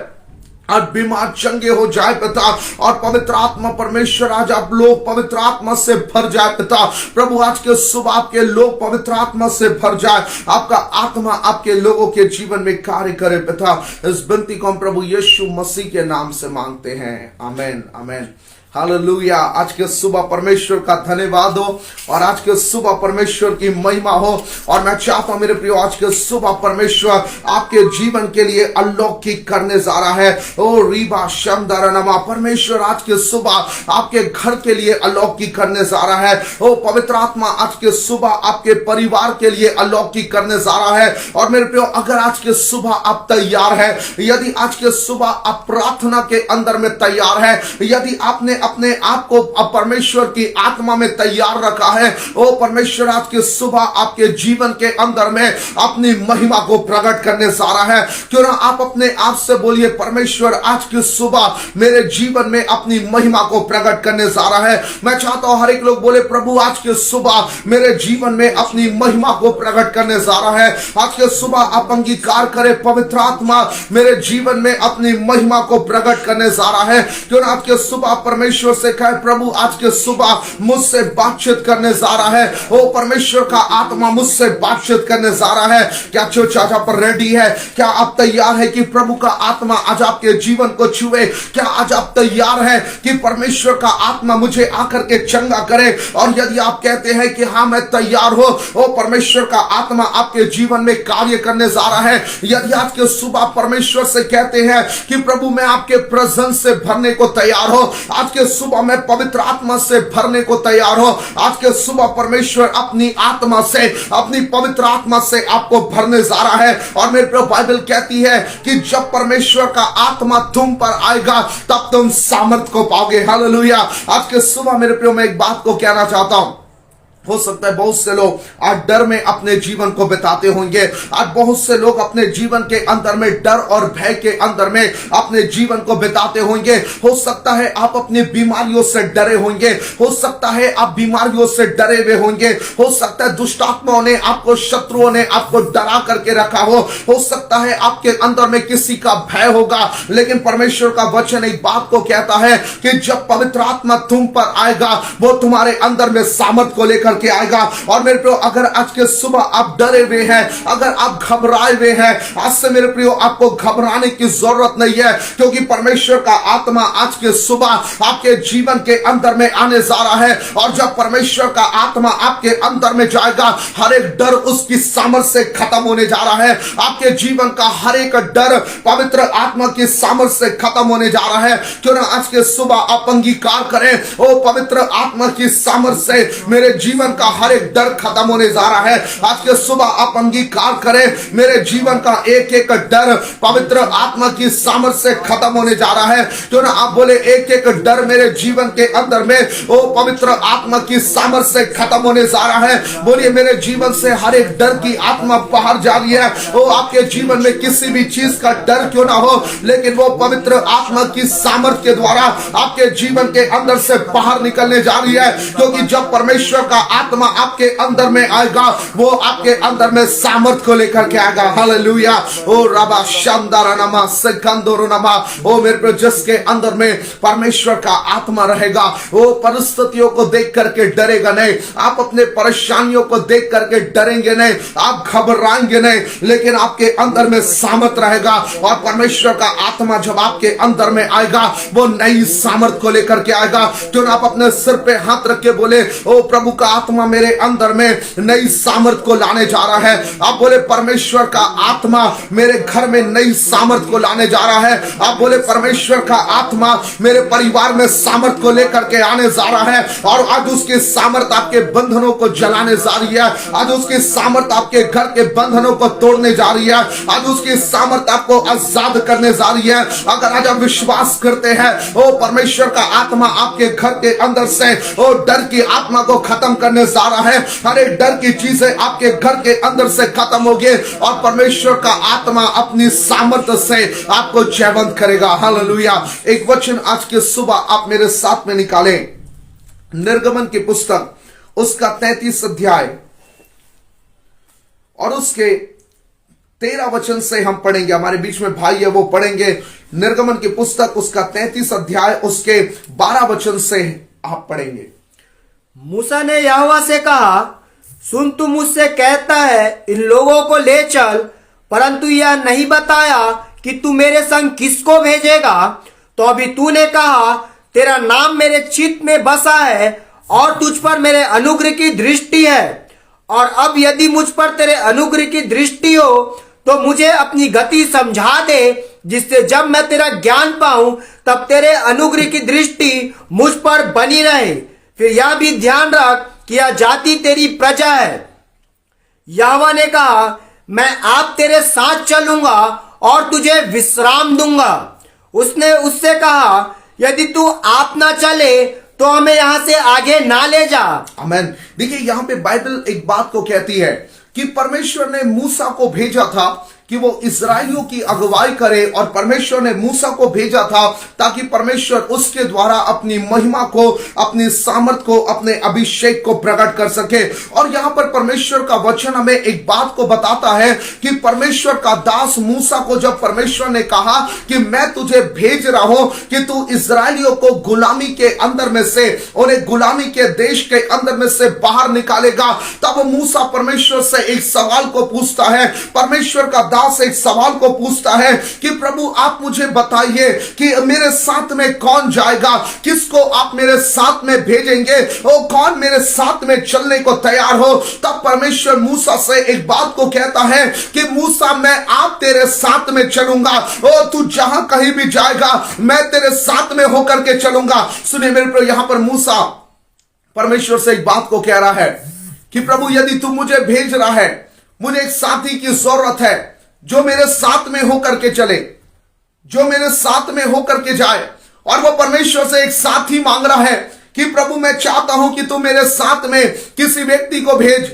आज बीमार चंगे हो जाए पिता, और पवित्र आत्मा परमेश्वर आज आप लोग पवित्र आत्मा से भर जाए पिता। प्रभु आज के सुबह आपके लोग पवित्र आत्मा से भर जाए, आपका आत्मा आपके लोगों के जीवन में कार्य करे पिता। इस विनती को हम प्रभु यीशु मसीह के नाम से मांगते हैं, आमेन आमेन। हालेलुया। आज के सुबह परमेश्वर का धन्यवाद हो और आज के सुबह परमेश्वर की महिमा हो। और मैं चाहता हूं मेरे प्रियो, आज के सुबह परमेश्वर आपके जीवन के लिए अलौकिक करने जा रहा है। ओ रीबा शंदरनमा, परमेश्वर आज के सुबह आपके घर के लिए अलौकिक करने जा रहा है। ओ पवित्र आत्मा आज के सुबह आपके परिवार के लिए अलौकिक करने जा रहा है। और मेरे प्रियो, अगर आज के सुबह आप तैयार है, यदि आज के सुबह आप प्रार्थना के अंदर में तैयार है, यदि आपने अपने आप को परमेश्वर की आत्मा में तैयार रखा है, ओ परमेश्वर आज के सुबह आपके जीवन के अंदर में अपनी महिमा को प्रकट करने जा रहा है। क्यों ना आप अपने आप से बोलिए, परमेश्वर आज की सुबह मेरे जीवन में अपनी महिमा को प्रकट करने जा रहा है। मैं चाहता हूं हर एक लोग बोले, प्रभु आज के सुबह मेरे जीवन में अपनी महिमा को प्रकट करने जा रहा है। आज के सुबह आप अंगीकार करें, पवित्र आत्मा मेरे जीवन में अपनी महिमा को प्रकट करने जा रहा है। क्यों ना आज के सुबह परमेश्वर से कहे, प्रभु आज के सुबह मुझसे बातचीत करने जा रहा है। ओ परमेश्वर का आत्मा मुझसे बातचीत करने जा रहा है। क्या चाचा पर रेडी है? क्या आप तैयार है कि प्रभु का आत्मा आज आपके जीवन को छुए? क्या आज आप तैयार है कि परमेश्वर का आत्मा मुझे आकर के चंगा करे? और यदि आप कहते हैं कि हाँ मैं तैयार हो, ओ परमेश्वर का आत्मा आपके जीवन में कार्य करने जा रहा है। यदि आज के सुबह परमेश्वर से कहते हैं कि प्रभु मैं आपके प्रेजेंस से भरने को तैयार हो, आज के सुबह में पवित्र आत्मा से भरने को तैयार हो, आज के सुबह परमेश्वर अपनी आत्मा से, अपनी पवित्र आत्मा से आपको भरने जा रहा है। और मेरे प्रिय, बाइबल कहती है कि जब परमेश्वर का आत्मा तुम पर आएगा तब तुम सामर्थ को पाओगे। हालेलुया। आज के सुबह मेरे प्रिय, मैं एक बात को कहना चाहता हूं। हो सकता है बहुत से लोग आज डर में अपने जीवन को बिताते होंगे। आज बहुत से लोग अपने जीवन के अंदर में डर और भय के अंदर में अपने जीवन को बिताते होंगे। हो सकता है आप अपनी बीमारियों से डरे होंगे, हो सकता है आप बीमारियों से डरे हुए होंगे, हो सकता है दुष्ट आत्माओं ने आपको, शत्रुओं ने आपको डरा करके रखा हो सकता है आपके अंदर में किसी का भय होगा। लेकिन परमेश्वर का वचन एक बात को कहता है कि जब पवित्र आत्मा तुम पर आएगा, वो तुम्हारे अंदर में सामर्थ को लेकर के आएगा। और मेरे प्रियो, अगर आज के सुबह आप डरे हुए हैं, अगर आप घबराए हुए हैं, आज से मेरे प्रियो आपको घबराने की जरूरत नहीं है, क्योंकि परमेश्वर का आत्मा आज के सुबह आपके जीवन के अंदर में आने जा रहा है। और जब परमेश्वर का आत्मा आपके अंदर में जाएगा, हर एक डर उसकी सामर्थ से खत्म होने जा रहा है। आपके जीवन का हर एक डर पवित्र आत्मा की सामर्थ से खत्म होने जा रहा है। क्यों ना आज के सुबह आप अंगीकार करें, ओ पवित्र आत्मा की सामर्थ से मेरे जीवन का हर एक डर खत्म होने जा रहा है। आज के सुबह आप अंगीकार करें, मेरे जीवन का एक एक डर पवित्र आत्मा की सामर्थ से खत्म होने जा रहा है। क्यों ना आप बोले, एक एक डर मेरे जीवन के अंदर में ओ पवित्र आत्मा की सामर्थ से खत्म होने जा रहा है। बोलिए, मेरे जीवन से हर एक डर की आत्मा बाहर जा रही है। ओ आपके जीवन में किसी भी चीज का डर क्यों ना हो, लेकिन वो पवित्र आत्मा की सामर्थ के द्वारा आपके जीवन के अंदर से बाहर निकलने जा रही है। क्योंकि जब परमेश्वर का आत्मा आपके अंदर में आएगा, वो आपके अंदर में सामर्थ को लेकर के आएगा। हालेलुया। ओ रबा शंदरनमा सिकंदरनमा, ओ मेरे प्रिय, जिसके अंदर में परमेश्वर का आत्मा रहेगा, वो परिस्थितियों को देख करके डरेगा नहीं, आप अपने परेशानियों को देख करके डरेंगे नहीं, आप घबराएंगे नहीं, लेकिन आपके अंदर में सामर्थ रहेगा। और परमेश्वर का आत्मा जब आपके अंदर में आएगा, वो नई सामर्थ को लेकर के आएगा। क्यों ना आप अपने सिर पे हाथ रख के बोले, ओ प्रभु का आत्मा मेरे अंदर में नई सामर्थ को लाने जा रहा है। आप बोले, परमेश्वर का आत्मा मेरे घर में नई सामर्थ को लाने जा रहा है। आप बोले, परमेश्वर का आत्मा मेरे परिवार में सामर्थ को लेकर के आने जा रहा है। और आज उसकी सामर्थ आपके बंधनों को जलाने जा रही है। आज उसकी सामर्थ आपके घर के बंधनों को तोड़ने जा रही है। आज उसकी सामर्थ आपको आजाद करने जा रही है। अगर आज आप विश्वास करते हैं, ओ परमेश्वर का आत्मा आपके घर के अंदर से ओ डर की आत्मा को खत्म करने जा रहा है। हर एक डर की चीजें आपके घर के अंदर से खत्म होगी और परमेश्वर का आत्मा अपनी सामर्थ्य से आपको जयवंत करेगा। हालेलुया। एक वचन आज के सुबह आप मेरे साथ में निकालें, निर्गमन की पुस्तक उसका 33 अध्याय और उसके 13 वचन से हम पढ़ेंगे। हमारे बीच में भाई है, वो पढ़ेंगे निर्गमन की पुस्तक उसका 33 अध्याय उसके 12 वचन से आप पढ़ेंगे। मूसा ने यहोवा से कहा, सुन, तू मुझसे कहता है इन लोगों को ले चल, परंतु यह नहीं बताया कि तू मेरे संग किसको भेजेगा। तो अभी तूने कहा, तेरा नाम मेरे चित्त में बसा है और तुझ पर मेरे अनुग्रह की दृष्टि है। और अब यदि मुझ पर तेरे अनुग्रह की दृष्टि हो तो मुझे अपनी गति समझा दे, जिससे जब मैं तेरा ज्ञान पाऊं तब तेरे अनुग्रह की दृष्टि मुझ पर बनी रहे। फिर यह भी ध्यान रख कि यह जाति तेरी प्रजा है। यहोवा ने कहा, मैं आप तेरे साथ चलूंगा और तुझे विश्राम दूंगा। उसने उससे कहा, यदि तू आप ना चले तो हमें यहां से आगे ना ले जा। आमीन। देखिए यहां पे बाइबल एक बात को कहती है कि परमेश्वर ने मूसा को भेजा था कि वो इस्राएलियों की अगुवाई करे, और परमेश्वर ने मूसा को भेजा था ताकि परमेश्वर उसके द्वारा अपनी महिमा को, अपनी सामर्थ को, अपने अभिषेक को प्रकट कर सके। और यहां पर परमेश्वर का वचन हमें एक बात को बताता है कि परमेश्वर का दास मूसा को जब परमेश्वर ने कहा कि मैं तुझे भेज रहा हूं कि तू इस्राएलियों को गुलामी के अंदर में से, उन्हें गुलामी के देश के अंदर में से बाहर निकालेगा, तब मूसा परमेश्वर से एक सवाल को पूछता है। परमेश्वर का दास एक सवाल को पूछता है कि प्रभु आप मुझे बताइए कि मेरे साथ में कौन जाएगा, किसको आप मेरे साथ में भेजेंगे, ओ कौन मेरे साथ में चलने को तैयार हो। तब परमेश्वर मूसा से एक बात को कहता है कि मूसा मैं आप तेरे साथ में चलूंगा, ओ तू जहां कहीं भी जाएगा मैं तेरे साथ में होकर के चलूंगा। सुनिए मेरे प्रभु, यहां पर मूसा परमेश्वर से एक बात को कह रहा है कि प्रभु यदि तू मुझे भेज रहा है, मुझे एक साथी की जरूरत है जो मेरे साथ में होकर के चले, जो मेरे साथ में होकर के जाए। और वो परमेश्वर से एक साथी मांग रहा है कि प्रभु मैं चाहता हूं कि तू मेरे साथ में किसी व्यक्ति को भेज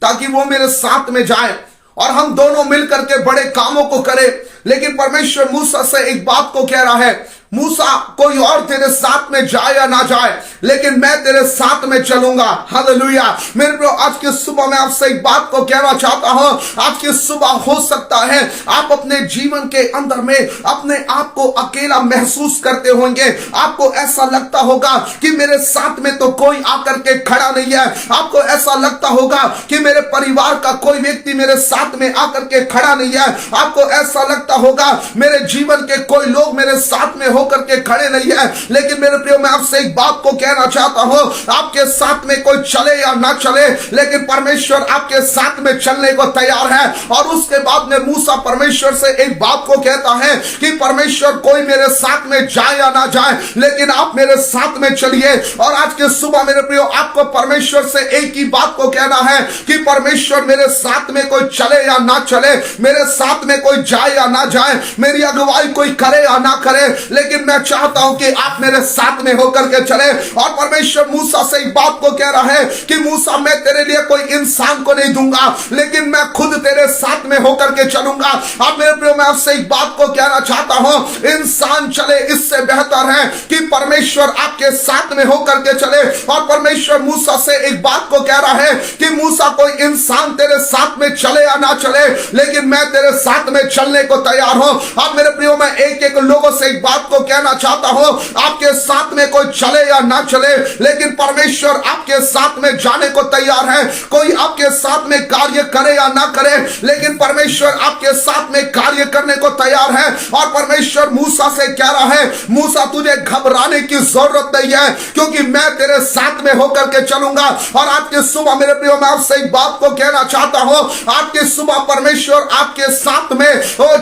ताकि वो मेरे साथ में जाए और हम दोनों मिलकर के बड़े कामों को करें। लेकिन परमेश्वर मूसा से एक बात को कह रहा है, मूसा कोई और तेरे साथ में जाए या ना जाए, लेकिन मैं तेरे साथ में चलूंगा। हालेलुया। मेरे प्रिय, आज की सुबह मैं आपसे एक बात को कहना चाहता हूं। आज की सुबह हो सकता है आप अपने जीवन के अंदर में अपने आप को अकेला महसूस करते होंगे। आपको ऐसा लगता होगा कि मेरे साथ में तो कोई आकर के खड़ा नहीं है। आपको ऐसा लगता होगा कि मेरे परिवार का कोई व्यक्ति मेरे साथ में आकर के खड़ा नहीं है। आपको ऐसा लगता होगा मेरे जीवन के कोई लोग मेरे साथ में होकर के खड़े नहीं है। लेकिन मेरे प्रियो, मैं आपसे एक बात को कहना चाहता हूं, आपके साथ में कोई चले या ना चले, लेकिन परमेश्वर आपके साथ में चलने को तैयार है। और उसके बाद में मूसा परमेश्वर से एक बात को कहता है कि परमेश्वर कोई मेरे साथ में जाए या ना जाए, लेकिन आप मेरे साथ में चलिए। और आज के सुबह मेरे प्रियो, आपको परमेश्वर से एक ही बात को कहना है कि परमेश्वर मेरे साथ में कोई चले या ना चले, मेरे साथ में कोई जाए या ना जाए, मेरी अगुवाई कोई करे या ना करे, लेकिन मैं चाहता हूं कि आप मेरे साथ में होकर के चले। और परमेश्वर मूसा से एक बात को कह रहा है कि मूसा मैं तेरे लिए कोई इंसान को नहीं दूंगा, लेकिन मैं खुद तेरे साथ में होकर के चलूंगा। अब मेरे प्रियो, मैं आपसे एक बात को कहना चाहता हूं, इंसान चले इससे बेहतर है कि परमेश्वर आपके साथ में होकर के चले। और परमेश्वर मूसा से एक बात को कह रहा है कि मूसा कोई इंसान तेरे साथ में चले या ना चले, लेकिन मैं तेरे साथ में चलने को तैयार हूं। अब मेरे प्रियो, मैं एक एक लोगों से एक बात को कहना चाहता हूं, आपके साथ में कोई चले या ना चले, लेकिन परमेश्वर आपके साथ में जाने को तैयार है। कोई आपके साथ में कार्य करे या ना करे, लेकिन परमेश्वर आपके साथ में कार्य करने को तैयार है। और परमेश्वर मूसा से कह रहा है, मूसा तुझे घबराने की जरूरत नहीं है, क्योंकि मैं तेरे साथ में होकर के चलूंगा। और आज के सुबह मेरे प्रियो, मैं आपसे एक बात को कहना चाहता हूं, आज के सुबह परमेश्वर आपके साथ में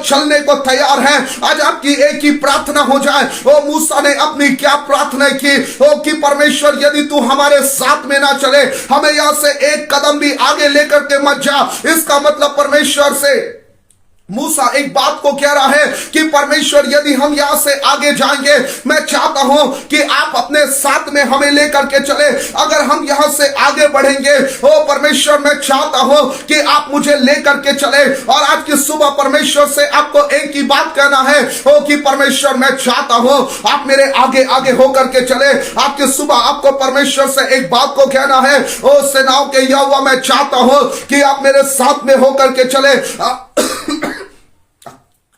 चलने को तैयार है। आज आपकी एक ही प्रार्थना हो जाए। ओ मूसा ने अपनी क्या प्रार्थना की, ओ कि परमेश्वर यदि तू हमारे साथ में ना चले, हमें यहां से एक कदम भी आगे लेकर के मत जा। इसका मतलब परमेश्वर से मूसा एक बात को कह रहा है कि परमेश्वर यदि हम यहां से आगे जाएंगे, मैं चाहता हूं कि आप अपने साथ में हमें लेकर के चले। अगर हम यहां से आगे बढ़ेंगे, ओ परमेश्वर मैं चाहता हूं कि आप मुझे लेकर के चले। और आज की सुबह परमेश्वर से आपको एक ही बात कहना है, ओ कि परमेश्वर मैं चाहता हूं आप मेरे आगे आगे होकर के चले। आज की सुबह आपको परमेश्वर से एक बात को कहना है, ओ सेनाओं के यहोवा मैं चाहता हूं कि आप मेरे साथ में होकर के चले।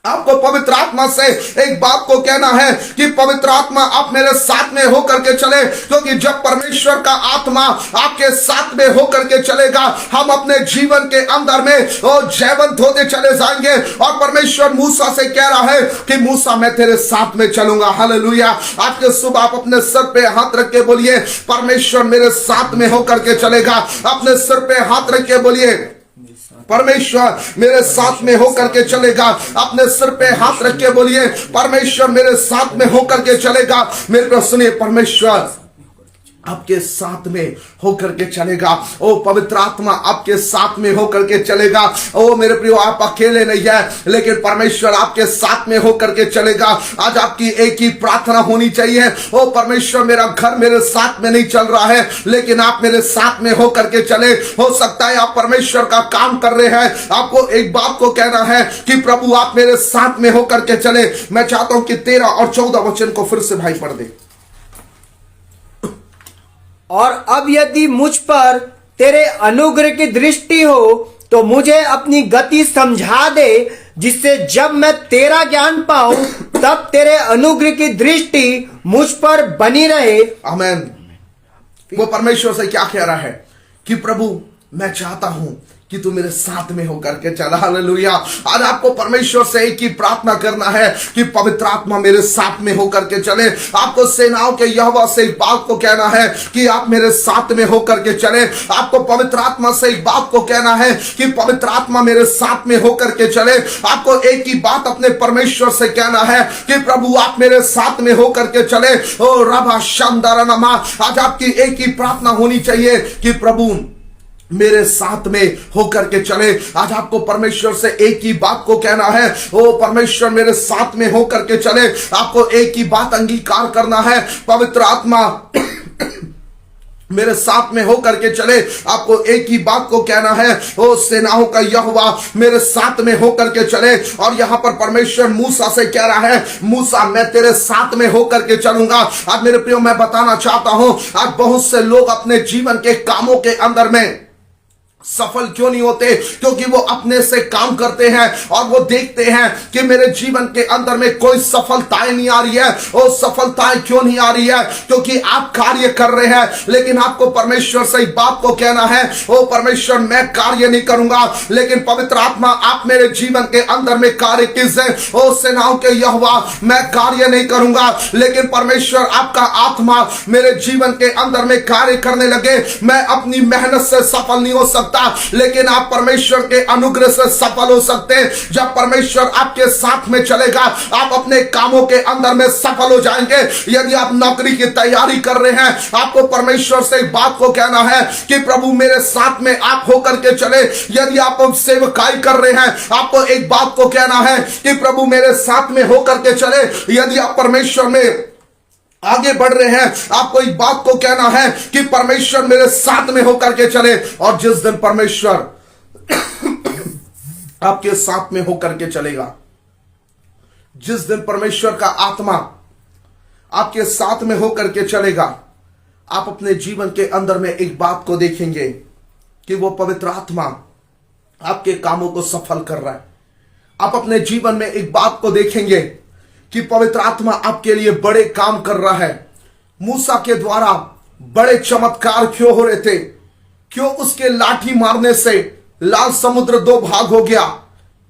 आपको पवित्र आत्मा से एक बात को कहना है कि पवित्र आत्मा आप मेरे साथ में होकर के चले, क्योंकि जब परमेश्वर का आत्मा आपके साथ में होकर के चलेगा, हम अपने जीवन के अंदर में जयवंत होते चले जाएंगे। और परमेश्वर मूसा से कह रहा है कि मूसा मैं तेरे साथ में चलूंगा। हालेलुया। आज के सुबह आप अपने सर पे हाथ रख के बोलिए, परमेश्वर मेरे साथ में होकर के चलेगा। अपने सिर पे हाथ रख के बोलिए, परमेश्वर मेरे साथ में होकर के चलेगा। अपने सिर पे हाथ रख के बोलिए, परमेश्वर मेरे साथ में होकर के चलेगा। मेरे को सुनिए, परमेश्वर आपके साथ में होकर के चलेगा। ओ पवित्र आत्मा आपके साथ में होकर के चलेगा। ओ मेरे प्रियो, आप अकेले नहीं है, लेकिन परमेश्वर आपके साथ में होकर के चलेगा। आज आपकी एक ही प्रार्थना होनी चाहिए, ओ परमेश्वर मेरा घर मेरे साथ में नहीं चल रहा है, लेकिन आप मेरे साथ में होकर के चले। हो सकता है आप परमेश्वर का काम कर रहे हैं, आपको एक बात को कहना है कि प्रभु आप मेरे साथ में होकर के चले। मैं चाहता हूं कि 13 और 14 वचन को फिर से भाई पढ़ दे। और अब यदि मुझ पर तेरे अनुग्रह की दृष्टि हो तो मुझे अपनी गति समझा दे, जिससे जब मैं तेरा ज्ञान पाऊं तब तेरे अनुग्रह की दृष्टि मुझ पर बनी रहे। आमीन। वो परमेश्वर से क्या कह रहा है कि प्रभु मैं चाहता हूं कि तू मेरे साथ में होकर के चला। हालेलुया। आज आपको परमेश्वर से एक ही प्रार्थना करना है कि पवित्र आत्मा मेरे साथ में होकर के चले। आपको सेनाओं के यहोवा से एक बात को कहना है कि आप मेरे साथ में होकर के चले। आपको पवित्र आत्मा से एक बात को कहना है कि पवित्र आत्मा मेरे साथ में होकर के चले। आपको एक ही बात अपने परमेश्वर से कहना है कि प्रभु आप मेरे साथ में होकर के चले। ओ रबा शानदारानमा, आज आपकी एक ही प्रार्थना होनी चाहिए कि प्रभु मेरे साथ में होकर के चले। आज आपको परमेश्वर से एक ही बात को कहना है, ओ परमेश्वर मेरे साथ में होकर के चले। आपको एक ही बात अंगीकार करना है, पवित्र आत्मा मेरे साथ में होकर के चले। आपको एक ही बात को कहना है, ओ सेनाओं का यहोवा मेरे साथ में होकर के चले। और यहां पर परमेश्वर मूसा से कह रहा है, मूसा मैं तेरे साथ में होकर के चलूंगा। आज मेरे प्रियो मैं बताना चाहता हूं, आज बहुत से लोग अपने जीवन के कामों के अंदर में सफल क्यों नहीं होते? क्योंकि वो अपने से काम करते हैं और वो देखते हैं कि मेरे जीवन के अंदर में कोई सफलताएं नहीं आ रही है। वो सफलताएं क्यों नहीं आ रही है? क्योंकि आप कार्य कर रहे हैं, लेकिन आपको परमेश्वर से एक बात को कहना है, ओ परमेश्वर मैं कार्य नहीं करूंगा, लेकिन पवित्र आत्मा आप मेरे जीवन के अंदर में कार्य कीजिए। ओ सेनाओं के यहोवा मैं कार्य नहीं करूंगा, लेकिन परमेश्वर आपका आत्मा मेरे जीवन के अंदर में कार्य करने लगे। मैं अपनी मेहनत से सफल नहीं हो सकता, लेकिन आप परमेश्वर के अनुग्रह से सफल हो सकते हैं। जब परमेश्वर आपके साथ में चलेगा, आप अपने कामों के अंदर में सफल हो जाएंगे। यदि आप नौकरी की तैयारी कर रहे हैं, आपको परमेश्वर से एक बात को कहना है कि प्रभु मेरे साथ में आप होकर के चले। यदि आप सेवकाई कर रहे हैं, आपको एक बात को कहना है कि प्रभु मेरे साथ में होकर के चले। यदि आप परमेश्वर में आगे बढ़ रहे हैं, आपको एक बात को कहना है कि परमेश्वर मेरे साथ में होकर के चले। और जिस दिन परमेश्वर आपके साथ में होकर के चलेगा, जिस दिन परमेश्वर का आत्मा आपके साथ में होकर के चलेगा, आप अपने जीवन के अंदर में एक बात को देखेंगे कि वो पवित्र आत्मा आपके कामों को सफल कर रहा है। आप अपने जीवन में एक बात को देखेंगे कि पवित्र आत्मा आपके लिए बड़े काम कर रहा है। मूसा के द्वारा बड़े चमत्कार क्यों हो रहे थे? क्यों उसके लाठी मारने से लाल समुद्र दो भाग हो गया?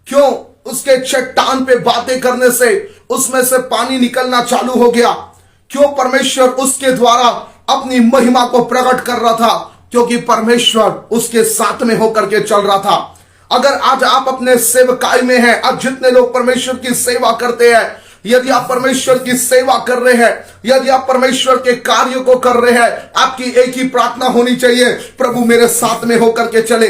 क्यों उसके चट्टान पे बातें करने से उसमें से पानी निकलना चालू हो गया? क्यों परमेश्वर उसके द्वारा अपनी महिमा को प्रकट कर रहा था? क्योंकि परमेश्वर उसके साथ में होकर के चल रहा था। अगर आज आप अपने सेवकाई में हैं, अब जितने लोग परमेश्वर की सेवा करते हैं, यदि आप परमेश्वर की सेवा कर रहे हैं, यदि आप परमेश्वर के कार्यों को कर रहे हैं, आपकी एक ही प्रार्थना होनी चाहिए, प्रभु मेरे साथ में होकर के चले।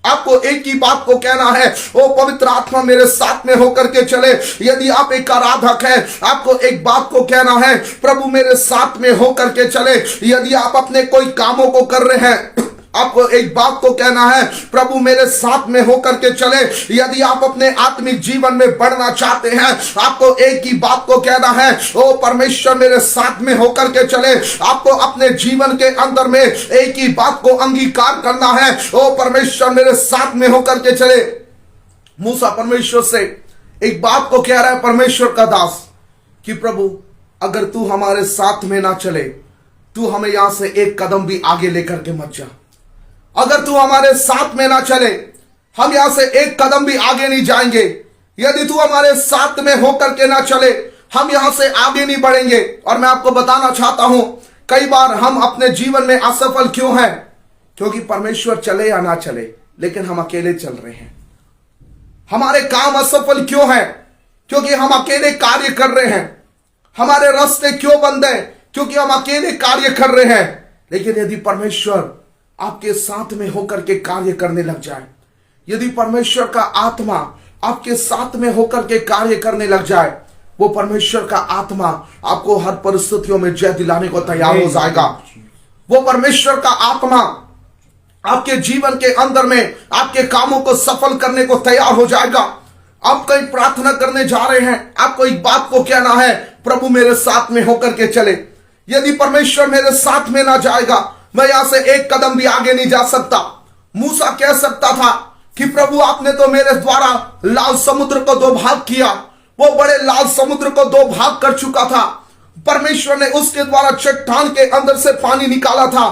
आपको एक ही बात को कहना है, ओ पवित्र आत्मा मेरे साथ में होकर के चले। यदि आप एक आराधक हैं, आपको एक बात को कहना है, प्रभु मेरे साथ में होकर के चले। यदि आप अपने कोई कामों को कर रहे हैं, आपको एक बात को कहना है, प्रभु मेरे साथ में होकर के चले। यदि आप अपने आत्मिक जीवन में बढ़ना चाहते हैं, आपको एक ही बात को कहना है, ओ परमेश्वर मेरे साथ में होकर के चले। आपको अपने जीवन के अंदर में एक ही बात को अंगीकार करना है, ओ परमेश्वर मेरे साथ में होकर के चले। मूसा परमेश्वर से एक बात को कह रहा है, परमेश्वर का दास, कि प्रभु अगर तू हमारे साथ में ना चले, तू हमें यहां से एक कदम भी आगे लेकर के मत जा। अगर तू हमारे साथ में ना चले, हम यहां से एक कदम भी आगे नहीं जाएंगे। यदि तू हमारे साथ में होकर के ना चले, हम यहां से आगे नहीं बढ़ेंगे। और मैं आपको बताना चाहता हूं, कई बार हम अपने जीवन में असफल क्यों हैं? क्योंकि परमेश्वर चले या ना चले, लेकिन हम अकेले चल रहे हैं। हमारे काम असफल क्यों हैं? क्योंकि हम अकेले कार्य कर रहे हैं। हमारे रास्ते क्यों बंद हैं? क्योंकि हम अकेले कार्य कर रहे हैं। लेकिन यदि परमेश्वर आपके साथ में होकर के कार्य करने लग जाए, यदि परमेश्वर का आत्मा आपके साथ में होकर के कार्य करने लग जाए, वो परमेश्वर का आत्मा आपको हर परिस्थितियों में जय दिलाने को तैयार हो जाएगा। वो परमेश्वर का आत्मा आपके जीवन के अंदर में आपके कामों को सफल करने को तैयार हो जाएगा। आप कहीं प्रार्थना करने जा रहे हैं, आपको एक बात को कहना है, प्रभु मेरे साथ में होकर के चले। यदि परमेश्वर मेरे साथ में ना जाएगा, मैं यहां से एक कदम भी आगे नहीं जा सकता। मूसा कह सकता था कि प्रभु आपने तो मेरे द्वारा लाल समुद्र को दो भाग किया। वो बड़े लाल समुद्र को दो भाग कर चुका था। परमेश्वर ने उसके द्वारा चट्टान के अंदर से पानी निकाला था।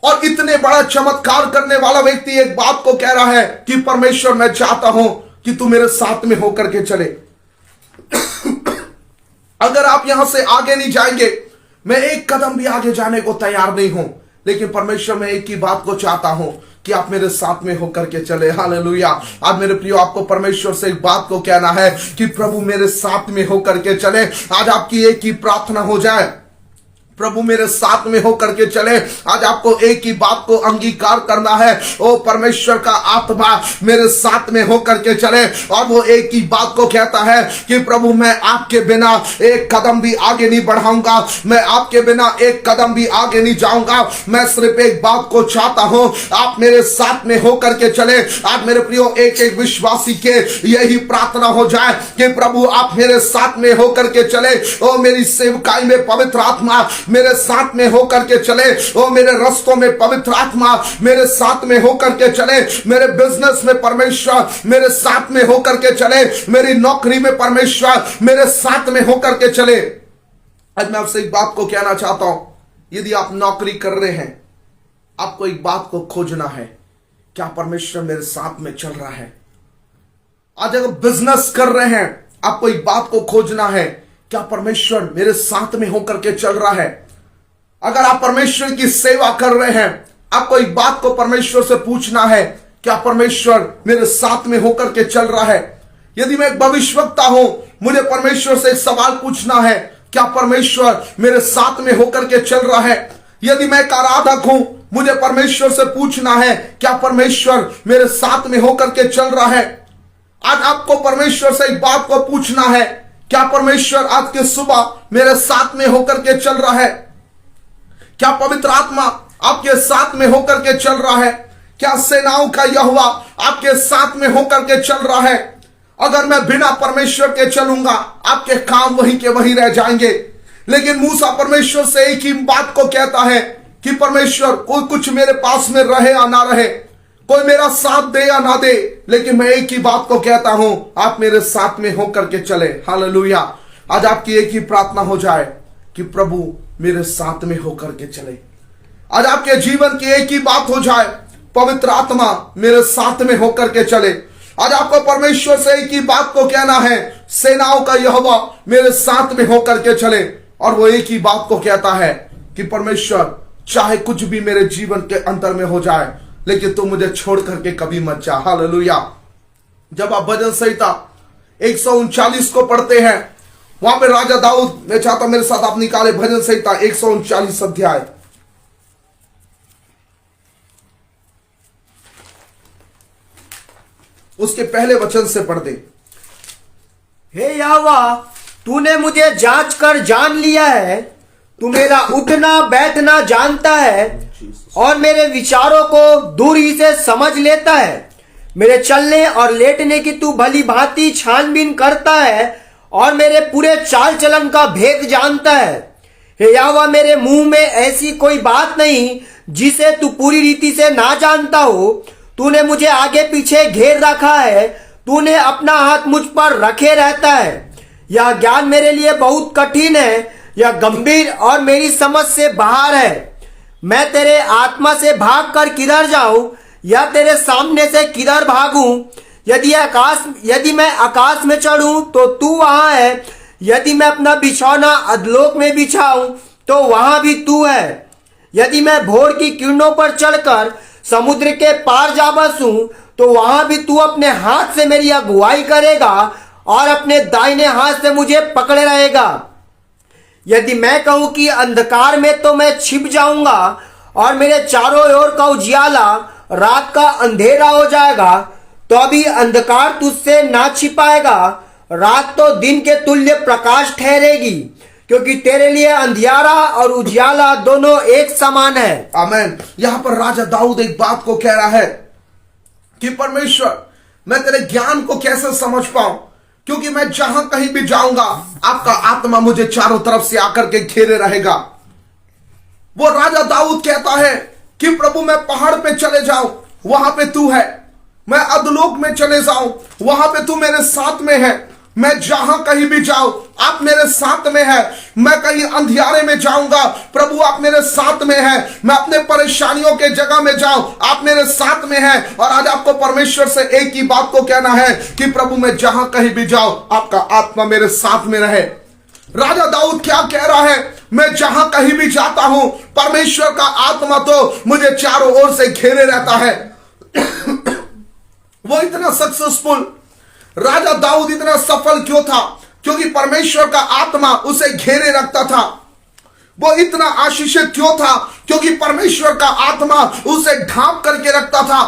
और इतने बड़ा चमत्कार करने वाला व्यक्ति एक बात को कह रहा है कि परमेश्वर मैं चाहता हूं कि तू मेरे साथ में होकर के चले। अगर आप यहां से आगे नहीं जाएंगे, मैं एक कदम भी आगे जाने को तैयार नहीं हूं। लेकिन परमेश्वर मैं एक ही बात को चाहता हूं कि आप मेरे साथ में होकर के चले। हालेलुया। आज मेरे प्रियो, आपको परमेश्वर से एक बात को कहना है कि प्रभु मेरे साथ में होकर के चले। आज आपकी एक ही प्रार्थना हो जाए, प्रभु मेरे साथ में होकर के चले। आज आपको एक ही बात को अंगीकार करना है, ओ परमेश्वर का आत्मा मेरे साथ में होकर के चले। और वो एक ही बात को कहता है कि प्रभु मैं आपके बिना एक कदम भी आगे नहीं बढ़ाऊंगा, मैं आपके बिना एक कदम भी आगे नहीं जाऊंगा। मैं सिर्फ एक बात को चाहता हूं, आप मेरे साथ में होकर के चले। आज मेरे प्रियो, एक एक विश्वासी के यही प्रार्थना हो जाए कि प्रभु आप मेरे साथ में होकर के चले। ओ मेरी सेवकाई में पवित्र आत्मा मेरे साथ में होकर के चले। ओ मेरे रास्तों में पवित्र आत्मा मेरे साथ में होकर के चले। मेरे बिजनेस में परमेश्वर मेरे साथ में होकर के चले। मेरी नौकरी में परमेश्वर मेरे साथ में होकर के चले। आज मैं आपसे एक बात को कहना चाहता हूं, यदि आप नौकरी कर रहे हैं, आपको एक बात को खोजना है, क्या परमेश्वर मेरे साथ में चल रहा है? आज अगर बिजनेस कर रहे हैं, आपको एक बात को खोजना है, क्या परमेश्वर मेरे साथ में होकर के चल रहा है? अगर आप परमेश्वर की सेवा कर रहे हैं, आपको एक बात को परमेश्वर से पूछना है, क्या परमेश्वर मेरे साथ में होकर के चल रहा है? यदि मैं एक भविष्यवक्ता हूं, मुझे परमेश्वर से एक सवाल पूछना है, क्या परमेश्वर मेरे साथ में होकर के चल रहा है? यदि मैं एक आराधक हूं, मुझे परमेश्वर से पूछना है, क्या परमेश्वर मेरे साथ में होकर के चल रहा है? आज आपको परमेश्वर से एक बात को पूछना है, क्या परमेश्वर आज के सुबह मेरे साथ में होकर के चल रहा है? क्या पवित्र आत्मा आपके साथ में होकर के चल रहा है? क्या सेनाओं का यहोवा आपके साथ में होकर के चल रहा है? अगर मैं बिना परमेश्वर के चलूंगा, आपके काम वहीं के वहीं रह जाएंगे। लेकिन मूसा परमेश्वर से एक ही बात को कहता है कि परमेश्वर कोई कुछ मेरे पास में रहे या ना रहे, कोई मेरा साथ दे या ना दे, लेकिन मैं एक ही बात को कहता हूं, आप मेरे साथ में होकर के चले। हालेलुया। आज आपकी एक ही प्रार्थना हो जाए कि प्रभु मेरे साथ में होकर के चले। आज आपके जीवन की एक ही बात हो जाए, पवित्र आत्मा मेरे साथ में होकर के चले। आज आपको परमेश्वर से एक ही बात को कहना है, सेनाओं का यहोवा मेरे साथ में होकर के चले। और वो एक ही बात को कहता है कि परमेश्वर चाहे कुछ भी मेरे जीवन के अंतर में हो जाए, लेकिन तुम मुझे छोड़ करके कभी मत जा। हालेलुया। जब आप भजन संहिता 139 को पढ़ते हैं, वहां पे राजा दाऊद, मैं चाहता हूं मेरे साथ आप निकाले भजन संहिता 139 अध्याय। उसके पहले वचन से पढ़ दे। हे यहोवा, तूने मुझे जांच कर जान लिया है, तू मेरा उठना बैठना जानता है और मेरे विचारों को दूर ही से समझ लेता है। मेरे चलने और लेटने की तू भली भांति छानबीन करता है और मेरे पूरे चाल चलन का भेद जानता है। हे यहोवा, मेरे मुंह में ऐसी कोई बात नहीं जिसे तू पूरी रीति से ना जानता हो। तूने मुझे आगे पीछे घेर रखा है, तूने अपना हाथ मुझ पर रखे रहता है। यह ज्ञान मेरे लिए बहुत कठिन है, यह गंभीर और मेरी समझ से बाहर है। मैं तेरे आत्मा से भागकर किधर जाऊं या तेरे सामने से किधर भागूं? यदि मैं आकाश में चढ़ूं तो तू वहां है, यदि मैं अपना बिछौना अधलोक में बिछाऊं तो वहां भी तू है। यदि मैं भोर की किरणों पर चढ़कर समुद्र के पार जा बसूं तो वहां भी तू अपने हाथ से मेरी अगुवाई करेगा और अपने दाहिने हाथ से मुझे पकड़े रहेगा। यदि मैं कहूं कि अंधकार में, तो मैं छिप जाऊंगा और मेरे चारों ओर का उजियाला रात का अंधेरा हो जाएगा, तो अभी अंधकार तुझसे ना छिपाएगा। रात तो दिन के तुल्य प्रकाश ठहरेगी, क्योंकि तेरे लिए अंधियारा और उजियाला दोनों एक समान है। आमीन। यहां पर राजा दाऊद एक बात को कह रहा है कि परमेश्वर, मैं तेरे ज्ञान को कैसे समझ पाऊं, क्योंकि मैं जहां कहीं भी जाऊंगा आपका आत्मा मुझे चारों तरफ से आकर के घेरे रहेगा। वो राजा दाऊद कहता है कि प्रभु, मैं पहाड़ पे चले जाऊं, वहां पे तू है। मैं अधलोक में चले जाऊं, वहां पे तू मेरे साथ में है। मैं जहां कहीं भी जाऊं आप मेरे साथ में है। मैं कहीं अंधियारे में जाऊंगा, प्रभु आप मेरे साथ में है। मैं अपने परेशानियों के जगह में जाऊं, आप मेरे साथ में है। और आज आपको परमेश्वर से एक ही बात को कहना है कि प्रभु, मैं जहां कहीं भी जाऊं आपका आत्मा मेरे साथ में रहे। राजा दाऊद क्या कह रहा है? मैं जहां कहीं भी जाता हूं परमेश्वर का आत्मा तो मुझे चारों ओर से घेरे रहता है। वो इतना सक्सेसफुल, राजा दाऊद इतना सफल क्यों था? क्योंकि परमेश्वर का आत्मा उसे घेरे रखता था। वो इतना आशीषित क्यों था? क्योंकि परमेश्वर का आत्मा उसे ढांप करके रखता था।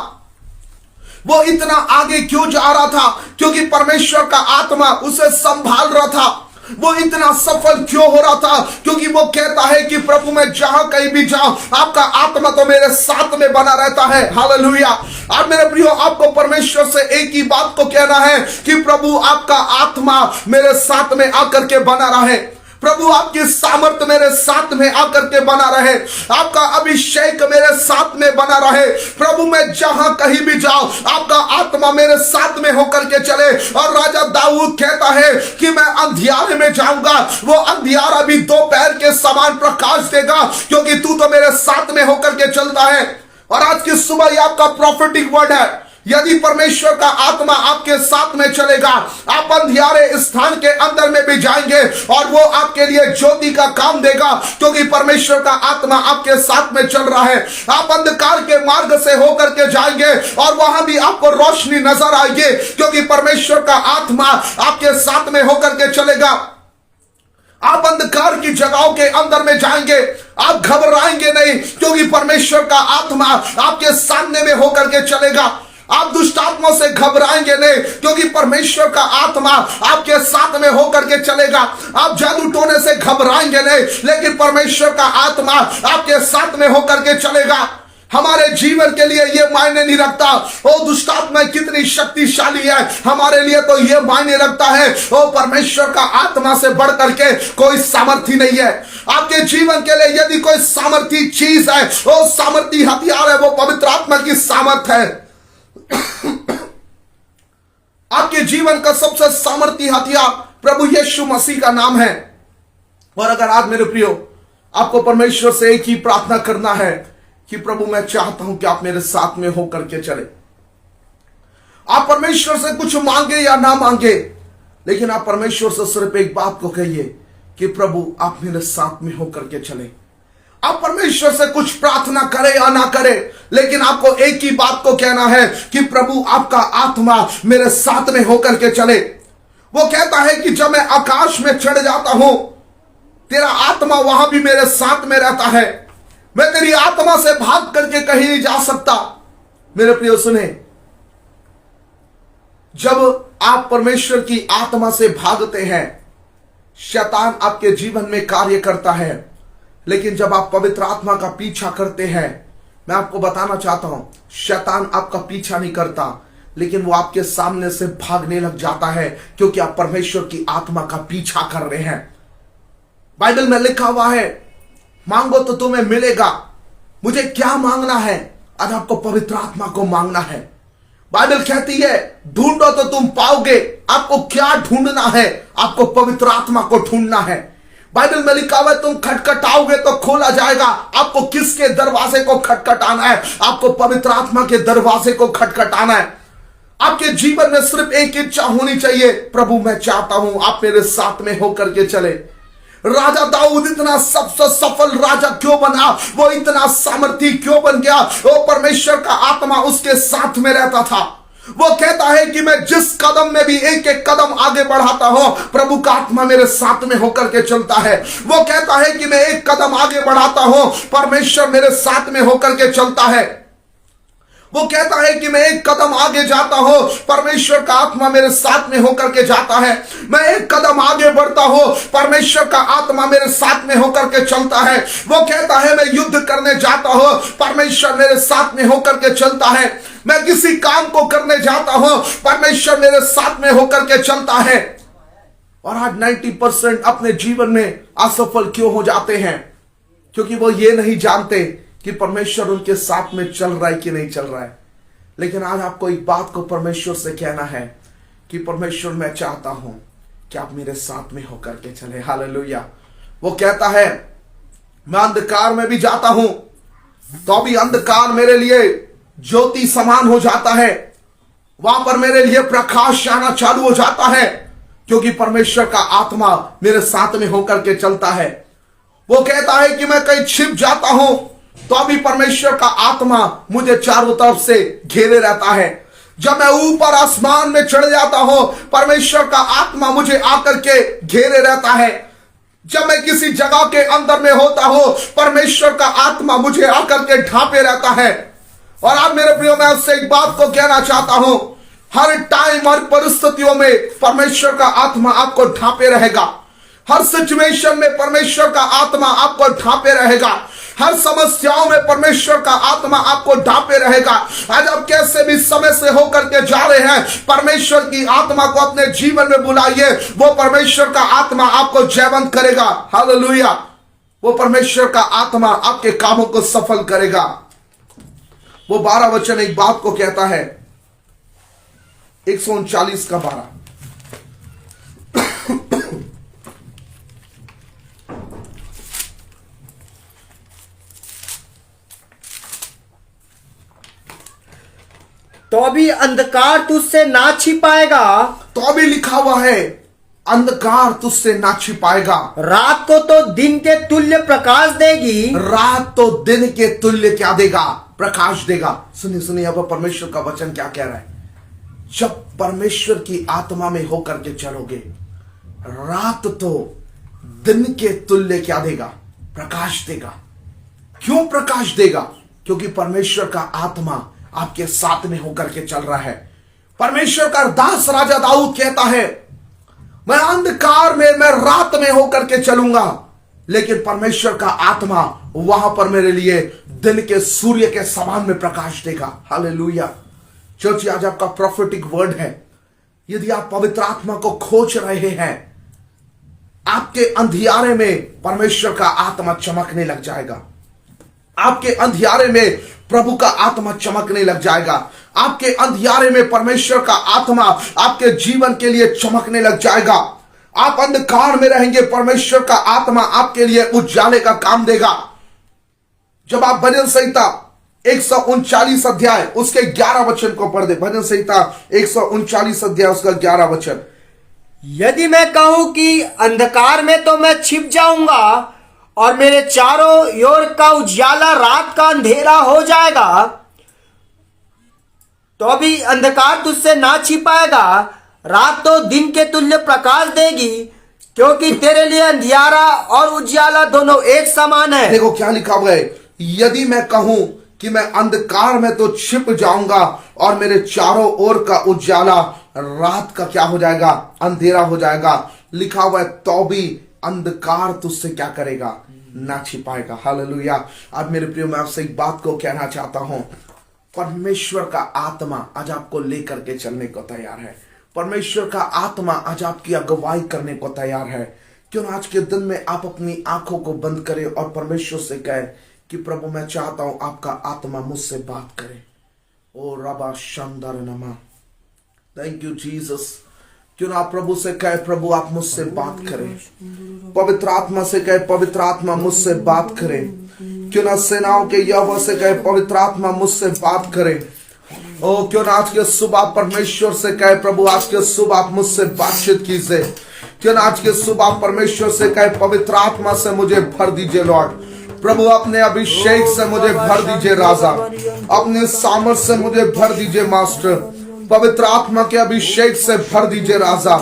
वो इतना आगे क्यों जा रहा था? क्योंकि परमेश्वर का आत्मा उसे संभाल रहा था। वो इतना सफल क्यों हो रहा था? क्योंकि वो कहता है कि प्रभु, मैं जहां कहीं भी जाऊं आपका आत्मा तो मेरे साथ में बना रहता है। हालेलुया। आज मेरे प्रियो, आपको परमेश्वर से एक ही बात को कहना है कि प्रभु, आपका आत्मा मेरे साथ में आकर के बना रहे। प्रभु, आपकी सामर्थ मेरे साथ में आकर के बना रहे, आपका अभिषेक मेरे साथ में बना रहे। प्रभु, मैं जहां कहीं भी जाऊं आपका आत्मा मेरे साथ में होकर के चले। और राजा दाऊद कहता है कि मैं अंधियारे में जाऊंगा, वो अंधियारा भी दोपहर के समान प्रकाश देगा, क्योंकि तू तो मेरे साथ में होकर के चलता है। और आज की सुबह ये आपका प्रॉफिटिक वर्ड है। यदि परमेश्वर का आत्मा आपके साथ में चलेगा, आप अंधियारे स्थान के अंदर में भी जाएंगे और वो आपके लिए ज्योति का काम देगा, क्योंकि परमेश्वर का आत्मा आपके साथ में चल रहा है। आप अंधकार के मार्ग से होकर के जाएंगे और वहां भी आपको रोशनी नजर आएगी, क्योंकि परमेश्वर का आत्मा आपके साथ में होकर के चलेगा। आप अंधकार की जगहों के अंदर में जाएंगे, आप घबराएंगे नहीं, क्योंकि परमेश्वर का आत्मा आपके सामने में होकर के चलेगा। आप दुष्ट आत्मा से घबराएंगे नहीं, क्योंकि परमेश्वर का आत्मा आपके साथ में होकर के चलेगा। आप जादू टोने से घबराएंगे नहीं, लेकिन परमेश्वर का आत्मा आपके साथ में होकर के चलेगा। हमारे जीवन के लिए यह मायने नहीं रखता ओ दुष्ट आत्मा कितनी शक्तिशाली है, हमारे लिए तो यह मायने रखता है ओ परमेश्वर का आत्मा से बढ़ करके कोई सामर्थ्य नहीं है। आपके जीवन के लिए यदि कोई सामर्थ्य चीज है, वो सामर्थ्य हथियार है, वो पवित्र आत्मा की सामर्थ है। आपके जीवन का सबसे सामर्थ्य हथियार प्रभु यीशु मसीह का नाम है। और अगर आज मेरे प्रियो आपको परमेश्वर से एक ही प्रार्थना करना है कि प्रभु, मैं चाहता हूं कि आप मेरे साथ में होकर के चले। आप परमेश्वर से कुछ मांगे या ना मांगे, लेकिन आप परमेश्वर से सिर्फ एक बात को कहिए कि प्रभु, आप मेरे साथ में होकर के चले। आप परमेश्वर से कुछ प्रार्थना करें या ना करें, लेकिन आपको एक ही बात को कहना है कि प्रभु, आपका आत्मा मेरे साथ में होकर के चले। वो कहता है कि जब मैं आकाश में चढ़ जाता हूं, तेरा आत्मा वहां भी मेरे साथ में रहता है। मैं तेरी आत्मा से भाग करके कहीं नहीं जा सकता। मेरे प्रियो सुने, जब आप परमेश्वर की आत्मा से भागते हैं, शैतान आपके जीवन में कार्य करता है, लेकिन जब आप पवित्र आत्मा का पीछा करते हैं, मैं आपको बताना चाहता हूं, शैतान आपका पीछा नहीं करता, लेकिन वो आपके सामने से भागने लग जाता है, क्योंकि आप परमेश्वर की आत्मा का पीछा कर रहे हैं। बाइबल में लिखा हुआ है, मांगो तो तुम्हें मिलेगा। मुझे क्या मांगना है? आज आपको पवित्र आत्मा को मांगना है। बाइबल कहती है ढूंढो तो तुम पाओगे। आपको क्या ढूंढना है? आपको पवित्र आत्मा को ढूंढना है। बाइबल में लिखा हुआ है तुम खटखटाओगे तो खोला जाएगा। आपको किसके दरवाजे को खटखटाना है? आपको पवित्र आत्मा के दरवाजे को खटखटाना है। आपके जीवन में सिर्फ एक इच्छा होनी चाहिए, प्रभु मैं चाहता हूं आप मेरे साथ में होकर के चले। राजा दाऊद इतना सबसे सफल राजा क्यों बना? वो इतना सामर्थी क्यों बन गया? वो परमेश्वर का आत्मा उसके साथ में रहता था। वो कहता है कि मैं जिस कदम में भी एक एक कदम आगे बढ़ाता हूं, प्रभु का आत्मा मेरे साथ में होकर के चलता है। वो कहता है कि मैं एक कदम आगे बढ़ाता हूं, परमेश्वर मेरे साथ में होकर के चलता है। वो कहता है कि मैं एक कदम आगे जाता हूं, परमेश्वर का आत्मा मेरे साथ में होकर के जाता है। मैं एक कदम आगे बढ़ता हूं, परमेश्वर का आत्मा मेरे साथ में होकर के चलता है। वो कहता है मैं युद्ध करने जाता हूं, परमेश्वर मेरे साथ में होकर के चलता है। मैं किसी काम को करने जाता हूं, परमेश्वर मेरे साथ में होकर के चलता है। और आज 90% अपने जीवन में असफल क्यों हो जाते हैं? क्योंकि वो ये नहीं जानते कि परमेश्वर उनके साथ में चल रहा है कि नहीं चल रहा है। लेकिन आज आपको एक बात को परमेश्वर से कहना है कि परमेश्वर मैं चाहता हूं कि आप मेरे साथ में होकर के चले। हालेलुया। वो कहता है मैं अंधकार में भी जाता हूं तो भी अंधकार मेरे लिए ज्योति समान हो जाता है। वहां पर मेरे लिए प्रकाश आना चालू हो जाता है, क्योंकि परमेश्वर का आत्मा मेरे साथ में होकर के चलता है। वो कहता है कि मैं कहीं छिप जाता हूं तो अभी परमेश्वर का आत्मा मुझे चारों तरफ से घेरे रहता है। जब मैं ऊपर आसमान में चढ़ जाता हूं, परमेश्वर का आत्मा मुझे आकर के घेरे रहता है। जब मैं किसी जगह के अंदर में होता हूं, परमेश्वर का आत्मा मुझे आकर के ढांपे रहता है। और आप मेरे प्रियो, मैं आपसे एक बात को कहना चाहता हूं, हर टाइम हर परिस्थितियों में परमेश्वर का आत्मा आपको ढांपे रहेगा। हर सिचुएशन में परमेश्वर का आत्मा आपको ढांपे रहेगा। हर समस्याओं में परमेश्वर का आत्मा आपको ढांपे रहेगा। आज आप कैसे भी समय से होकर के जा रहे हैं, परमेश्वर की आत्मा को अपने जीवन में बुलाइए। वो परमेश्वर का आत्मा आपको जयवंत करेगा। हालेलुया। वो परमेश्वर का आत्मा आपके कामों को सफल करेगा। वो 12 वचन एक बात को कहता है, 139 का 12। तो भी अंधकार तुझसे ना छिपाएगा। तो अभी लिखा हुआ है अंधकार तुझसे ना छिपाएगा। रात को तो दिन के तुल्य प्रकाश देगी। रात तो दिन के तुल्य क्या देगा? प्रकाश देगा। सुनिए सुनिए, अब परमेश्वर का वचन क्या कह रहा है। जब परमेश्वर की आत्मा में होकर के चलोगे, रात तो दिन के तुल्य क्या देगा? प्रकाश देगा। क्यों प्रकाश देगा? क्योंकि परमेश्वर का आत्मा आपके साथ में होकर के चल रहा है। परमेश्वर का दास राजा दाऊद कहता है मैं अंधकार में, मैं रात में होकर के चलूंगा, लेकिन परमेश्वर का आत्मा वहां पर मेरे लिए दिन के सूर्य के समान में प्रकाश देगा। हालेलुया। चर्च, आज आपका प्रोफेटिक वर्ड है। यदि आप पवित्र आत्मा को खोज रहे हैं, आपके अंधियारे में परमेश्वर का आत्मा चमकने लग जाएगा। आपके अंधियारे में प्रभु का आत्मा चमकने लग जाएगा। आपके अंधियारे में परमेश्वर का आत्मा आपके जीवन के लिए चमकने लग जाएगा। आप अंधकार में रहेंगे, परमेश्वर का आत्मा आपके लिए उजाले का काम देगा। जब आप भजन संहिता 139 अध्याय उसके 11 वचन को पढ़ दे। भजन संहिता 139 अध्याय उसका 11 वचन। यदि मैं कहूं कि अंधकार में तो मैं छिप जाऊंगा और मेरे चारों ओर का उजाला रात का अंधेरा हो जाएगा, तो भी अंधकार तुझसे ना छिपाएगा। रात तो दिन के तुल्य प्रकाश देगी, क्योंकि तेरे लिए अंधियारा और उजाला दोनों एक समान है। देखो क्या लिखा हुआ है, यदि मैं कहूं कि मैं अंधकार में तो छिप जाऊंगा और मेरे चारों ओर का उजाला रात का क्या हो जाएगा? अंधेरा हो जाएगा। लिखा हुआ है तो भी अंधकार तुझसे क्या करेगा? ना छिपाएगा। हालेलुया। अब मेरे प्रियो, मैं आपसे एक बात को कहना चाहता हूं, परमेश्वर का आत्मा आज आपको लेकर के चलने को तैयार है। परमेश्वर का आत्मा आज आपकी अगुवाई करने को तैयार है। क्यों ना आज के दिन में आप अपनी आंखों को बंद करें और परमेश्वर से कहें कि प्रभु मैं चाहता हूं आपका आत्मा मुझसे बात करे। ओ रबा शानदार नमा। Thank you Jesus. क्यों ना प्रभु से कहे प्रभु आप मुझसे बात करें, पवित्र आत्मा से कहे पवित्र आत्मा मुझसे बात करें। क्यों ना सेनाओं के यहोवा से कहे पवित्र आत्मा मुझसे बात करें। ओ क्यों ना आज के सुबह परमेश्वर से कहे प्रभु आज के सुबह आप मुझसे बातचीत कीजिए। क्यों ना आज के सुबह परमेश्वर से कहे पवित्र आत्मा से मुझे भर दीजिए लॉर्ड। प्रभु अपने अभिषेक से मुझे भर दीजिए राजा, अपने सामर्थ से मुझे भर दीजिए मास्टर। पवित्र आत्मा के अभिषेक से भर दीजिए राजा,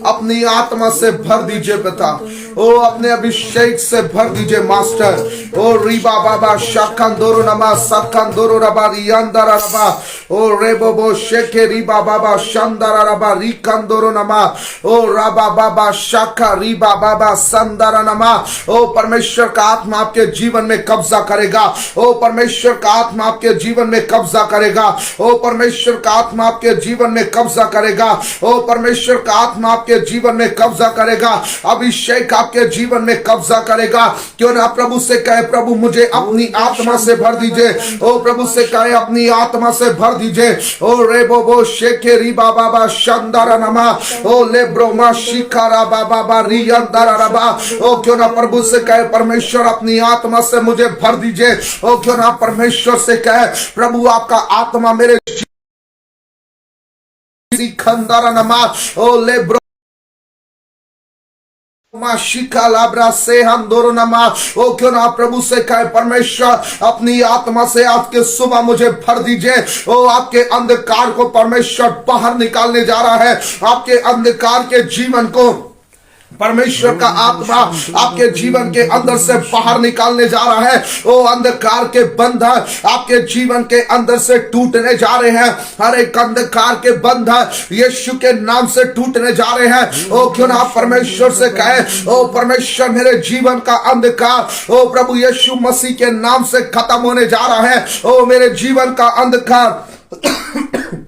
अपनी आत्मा से भर दीजिए पिता। ओ अपने अभिषेक से भर दीजिए मास्टर। ओ रीबा बाबा शाखंदोरो नमा सखंदोरो रबा रियांदरा रबा। ओ रेबोबो शेके रीबा बाबा शांदरा रबा रिकंदोरो नमा। ओ राबा बाबा शाखा रीबा बाबा संदरा नमा। ओ परमेश्वर का आत्मा आपके जीवन में कब्जा करेगा। ओ परमेश्वर का आत्मा आपके जीवन में कब्जा करेगा। ओ परमेश्वर का आत्मा आपके जीवन में कब्जा करेगा। ओ परमेश्वर का आत्मा आपके जीवन में कब्जा करेगा। अभिषेक आपके जीवन में कब्जा करेगा। क्यों ना प्रभु से कहे प्रभु मुझे अपनी आत्मा से भर दीजिए। ओ प्रभु से कहे अपनी आत्मा से भर दीजिए। ओ रेबोबो शेके रीबा बाबा शानदारा नमा। ओ लेब्रोमा शिकारा बाबा रियंदारा रबा। ओ क्यों ना प्रभु से कहे परमेश्वर अपनी आत्मा से मुझे भर दीजिए। ओ क्यों ना परमेश्वर से कहे प्रभु आपका आत्मा मेरे खंदारा नमा। ओ लेब्रो शिका लाब्रा से हम दोनों नमा। ओ क्यों ना प्रभु से कहे परमेश्वर अपनी आत्मा से आज के सुबह मुझे भर दीजिए। ओ आपके अंधकार को परमेश्वर बाहर निकालने जा रहा है। आपके अंधकार के जीवन को परमेश्वर का आत्मा आपके जीवन के अंदर से बाहर निकालने जा रहा है। ओ अंधकार के बंधन आपके जीवन के अंदर से टूटने जा रहे हैं। हर एक अंधकार के बंधन यीशु के नाम से टूटने जा रहे हैं। ओ क्यों ना परमेश्वर से कहे ओ परमेश्वर मेरे जीवन का अंधकार ओ प्रभु यीशु मसीह के नाम से खत्म होने जा रहा है। ओ मेरे जीवन का अंधकार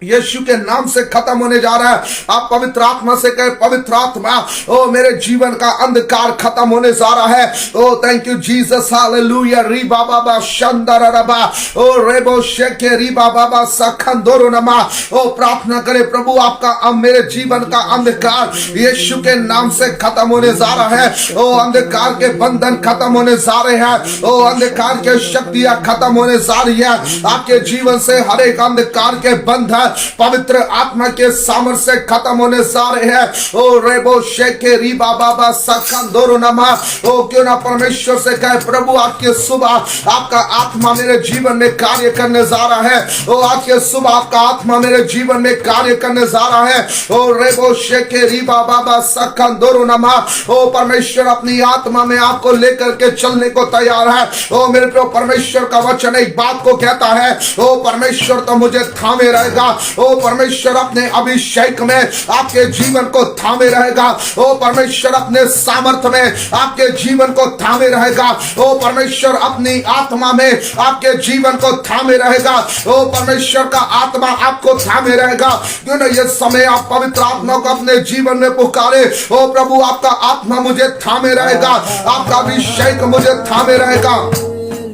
यीशु के नाम से खत्म होने जा रहा है। आप पवित्र आत्मा से कहे पवित्र आत्मा ओ मेरे जीवन का अंधकार खत्म होने जा रहा है। ओ थैंक यू जीसस हालेलुया। री बाबा शंदर रबा। ओ रेबो शेके री बाबा सखंदोरो नमा। ओ प्रार्थना करे प्रभु आपका मेरे जीवन का अंधकार यीशु के नाम से खत्म होने जा रहा है। ओ अंधकार के बंधन खत्म होने जा रहे हैं। ओ अंधकार के शक्तियां खत्म होने जा रही है। आपके जीवन से हर एक अंधकार के बंधन पवित्र आत्मा के सामर्थ्य से खत्म होने जा रहे हैं। ओ रेबो शेके रीबा बाबा सखंदोरो नमा। ओ क्यों ना परमेश्वर से कहे प्रभु आज के सुबह आपका आत्मा मेरे जीवन में कार्य करने जा रहा है। ओ आज के सुबह आपका आत्मा मेरे जीवन में कार्य करने जा रहा है। ओ रेबो शेके रीबा बाबा सखंदोरो नमा। ओ परमेश्वर अपनी आत्मा में आपको लेकर के चलने को तैयार है। ओ मेरे प्रिय परमेश्वर का वचन एक बात को कहता है ओ परमेश्वर तो मुझे थामे रहेगा। ओ परमेश्वर अपने अभिषेक में आपके जीवन को थामे रहेगा। ओ परमेश्वर अपने सामर्थ्य में आपके जीवन को थामे रहेगा। ओ परमेश्वर अपनी आत्मा में आपके जीवन को थामे रहेगा। ओ परमेश्वर का आत्मा आपको थामे रहेगा। क्यों ना ये समय आप पवित्र आत्मा को अपने जीवन में पुकारे। ओ प्रभु आपका आत्मा मुझे थामे रहेगा, आपका अभिषेक मुझे थामे रहेगा।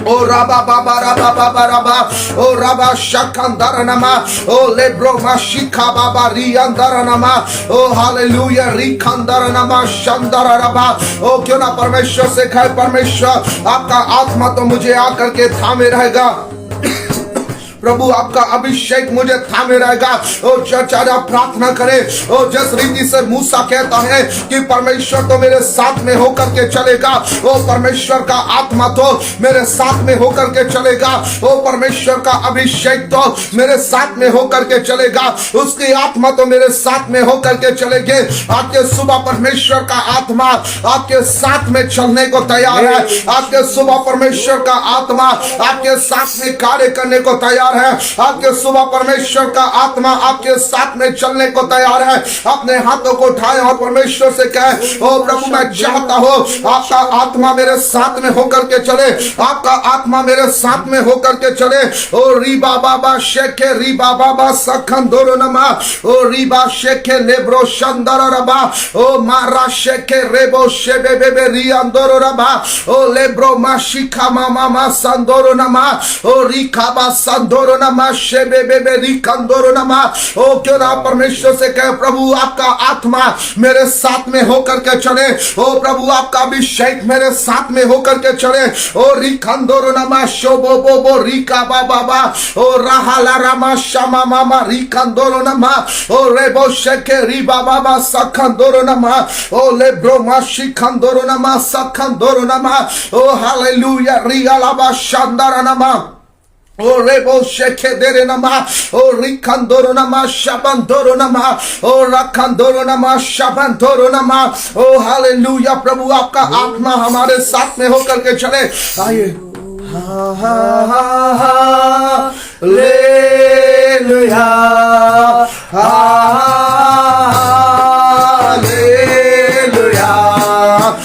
ओ राबा बाबा राबा बाबा राबा। ओ राबा शखंदर नमा। ओ लेब्रो माशिका बाबा रियंदर नमा। ओ हालेलुया रिखंदर नमा शंदर रबा। ओ क्यों ना परमेश्वर से कहे परमेश्वर आपका आत्मा तो मुझे आकर के थामे रहेगा। प्रभु आपका अभिषेक मुझे थामे रहेगा। ओ चर्चा प्रार्थना करे। ओ जिस रीति से मूसा कहता है कि परमेश्वर तो मेरे साथ में होकर के चलेगा। ओ परमेश्वर का आत्मा तो मेरे साथ में होकर के चलेगा। ओ परमेश्वर का अभिषेक तो मेरे साथ में होकर के चलेगा। उसकी आत्मा तो मेरे साथ में होकर के चलेगी। आपके सुबह परमेश्वर का आत्मा आपके साथ में चलने को तैयार है। आपके सुबह परमेश्वर का आत्मा आपके साथ में कार्य करने को तैयार है। आपके सुबह परमेश्वर का आत्मा आपके साथ में चलने को तैयार है। अपने हाथों को उठाएं और परमेश्वर से कहें ओ प्रभु मैं चाहता हूं आपका आत्मा मेरे साथ में होकर के चले। आपका आत्मा मेरे साथ में होकर के चले। ओ रीबा बाबा शेखे रीबा बाबा सखंदोरो नमा। ओ रीबा शेखे लेब्रो शंदर रबा। ओ मारा शेखे रेबो शेबे बेबे रियांदोरो रबा। ओ लेब्रो माशिका मामा मा संदोरो नमा। ओ रिकाबा संदोरो कंदोरो नमा शेबे बेबे री कंदोरो नमा। ओ क्यों ना परमेश्वर से कहे प्रभु आपका आत्मा मेरे साथ में होकर के चले। ओ प्रभु आपका अभिषेक मेरे साथ में होकर के चले। ओ री कंदोरो नमा शोबो बो बो री का बाबा बा। ओ राहाला रामा शामा मामा री कंदोरो नमा। ओ रेबो शेके री बाबा बा सखंदोरो नमा। ओ लेब्रो माशी खंदोरो नमा सखंदोरो नमा। ओ हालेलुया री अलाबा शांदारा नमा। ओ रेबो शेखे देरे नमा। ओ रिखंदोरो नमा शबंदोरो नमा। ओ रखंदोरो नमा शबंदोरो नमा। ओ हालेलुया प्रभु आपका आत्मा हमारे साथ में होकर के चले। आइए हालेलुया हालेलुया हालेलुया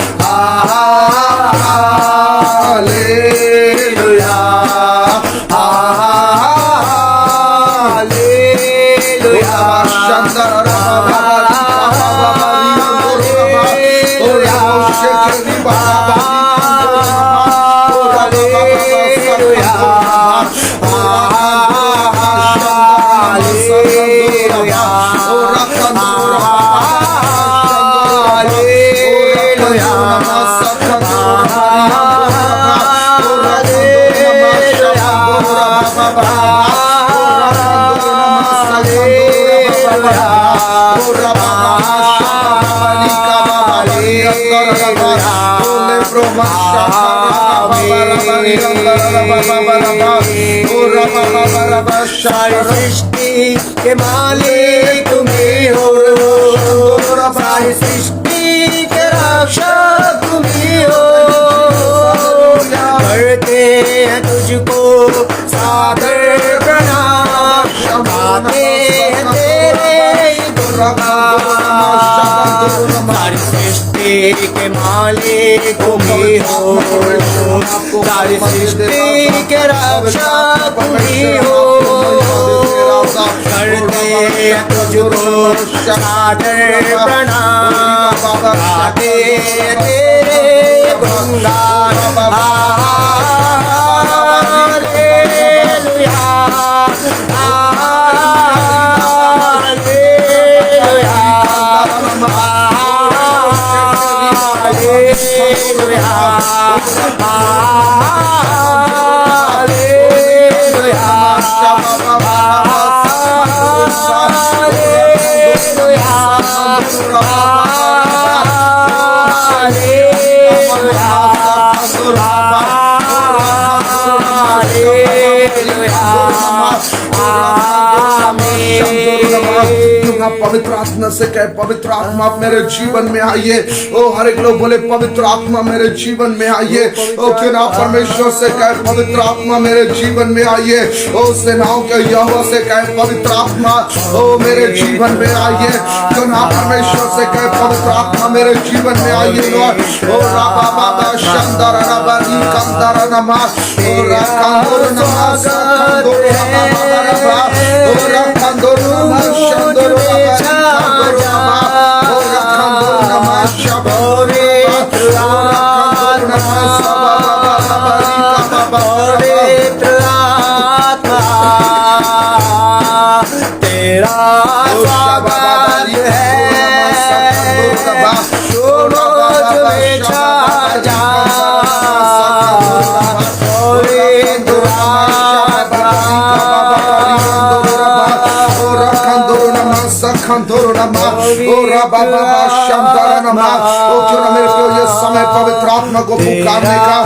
सारी सृष्टि के मालिक तुम ही हो। सारी सृष्टि के रक्षक तुम ही हो। करते हैं तुझको सादर प्रणाम। गाते हैं तेरे गुणगान। सारी सृष्टि के मालिक तुम ही हो। सारी सृष्टि के रक्षक तुम ही हो। करते हैं तुझको सादर प्रणाम। गाते तेरे गुणगान। हालेलुया हालेलुया पवित्र आत्मा से कहे पवित्र आत्मा आप मेरे जीवन में आइए। ओ हर एक लोग बोले पवित्र आत्मा मेरे जीवन में आइए। ओ क्यों ना परमेश्वर से कहे पवित्र आत्मा मेरे जीवन में आइए। ओ सेनाओं के यहोवा से कहे पवित्र आत्मा ओ मेरे जीवन में आइए। क्यों ना परमेश्वर से कहे पवित्र आत्मा मेरे जीवन में आइए। ओ राबा बाबा शंदर रबा नी कंदर नमा। ओ रखंदर नमा सकंदर रबा। ओ रखंदर नमा शंदर तेरा स्वागत है। ये समय पवित्र आत्मा को पुकारने का।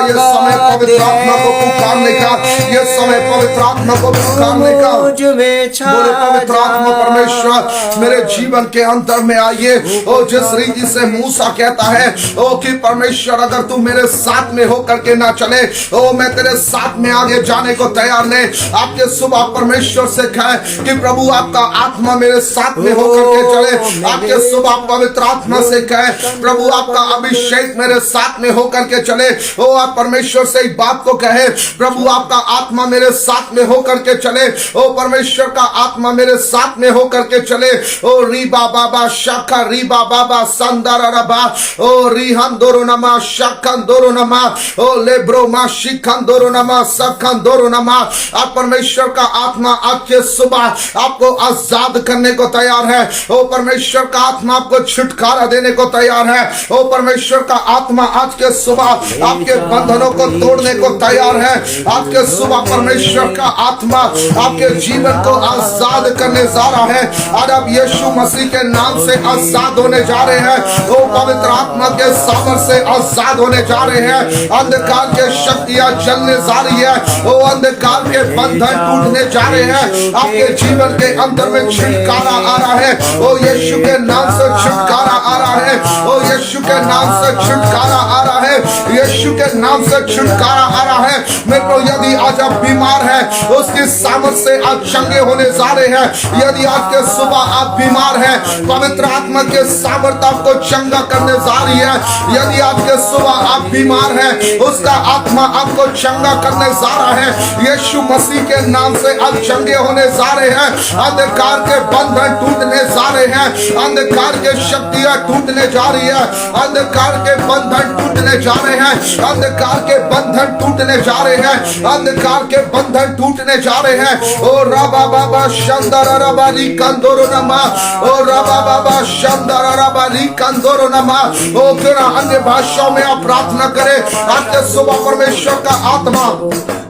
ये समय पवित्र आत्मा को पुकारने का। ये समय पवित्र आत्मा को पुकारने का। बोले पवित्र आत्मा परमेश्वर मेरे जीवन के अंतर में आइए। ओ जिस रीति से मूसा कहता है ओ कि परमेश्वर अगर तू मेरे साथ में होकर के ना चले ओ मैं तेरे साथ में आगे जाने को तैयार नहीं। आपके सुबह परमेश्वर से कहे कि प्रभु आपका आत्मा मेरे साथ में होकर के करके चले। आपके सुबह पवित्र आत्मा से कहे प्रभु आपका अभिषेक मेरे साथ में होकर के चले। ओ आप परमेश्वर से एक बात को कहे प्रभु आपका आत्मा मेरे साथ में होकर के चले। ओ परमेश्वर का आत्मा मेरे साथ में होकर के चले। ओ रीबा बाबा शाखा रीबा बाबा संदर रबा ओ रिहन दोरो नमा शाखन दोरो नमा ओ लेब्रो मा शिखन दोरो नमा सखन दोरो नमा। आप परमेश्वर का आत्मा आज के सुबह आपको आजाद करने को तैयार है। ओ परमेश्वर का आत्मा आपको छुटकारा देने को तैयार है। ओ परमेश्वर का आत्मा आज के सुबह आपके बंधनों को तोड़ने को तैयार है। आज के सुबह परमेश्वर का आत्मा आपके जीवन को आजाद करने जा रहा है। और अब यीशु मसीह के नाम से आजाद होने जा रहे हैं। ओ पवित्र आत्मा के सामर्थ्य से आजाद होने जा रहे हैं। अंधकार के शक्तियां जलने जा रही है। ओ अंधकार के बंधन टूटने जा रहे हैं। आपके जीवन के अंदर में छुटकारा आ रहा है। ओ यीशु के नाम से छुटकारा आ रहा है। ओ यीशु के नाम से छुटकारा आ रहा है। यीशु के नाम से छुटकारा आ रहा है। मेरे यदि आज आप बीमार हैं उसकी सामर्थ से आज चंगे होने जा रहे हैं। यदि आज के सुबह आप बीमार हैं पवित्र आत्मा के सामर्थ आपको चंगा करने जा रही है। यदि आज के सुबह आप बीमार हैं उसका आत्मा आपको चंगा करने जा रहा है। यीशु मसीह के नाम से आज चंगे होने जा रहे हैं। अंधकार के बंधन टूटने जा रहे हैं। अंधकार के शक्तियां टूटने जा रही है। अंधकार के बंधन टूटने जा रहे हैं। अंधकार के बंधन टूटने जा रहे हैं। अंधकार के बंधन टूटने जा रहे हैं। ओ रबा बाबा शंदर रबारी कंदोरो नमा ओ रबा बाबा शंदर रबारी कंदोरो नमा। ओ क्यों ना अन्य भाषाओं में आप प्रार्थना करें। आज के सुबह परमेश्वर का आत्मा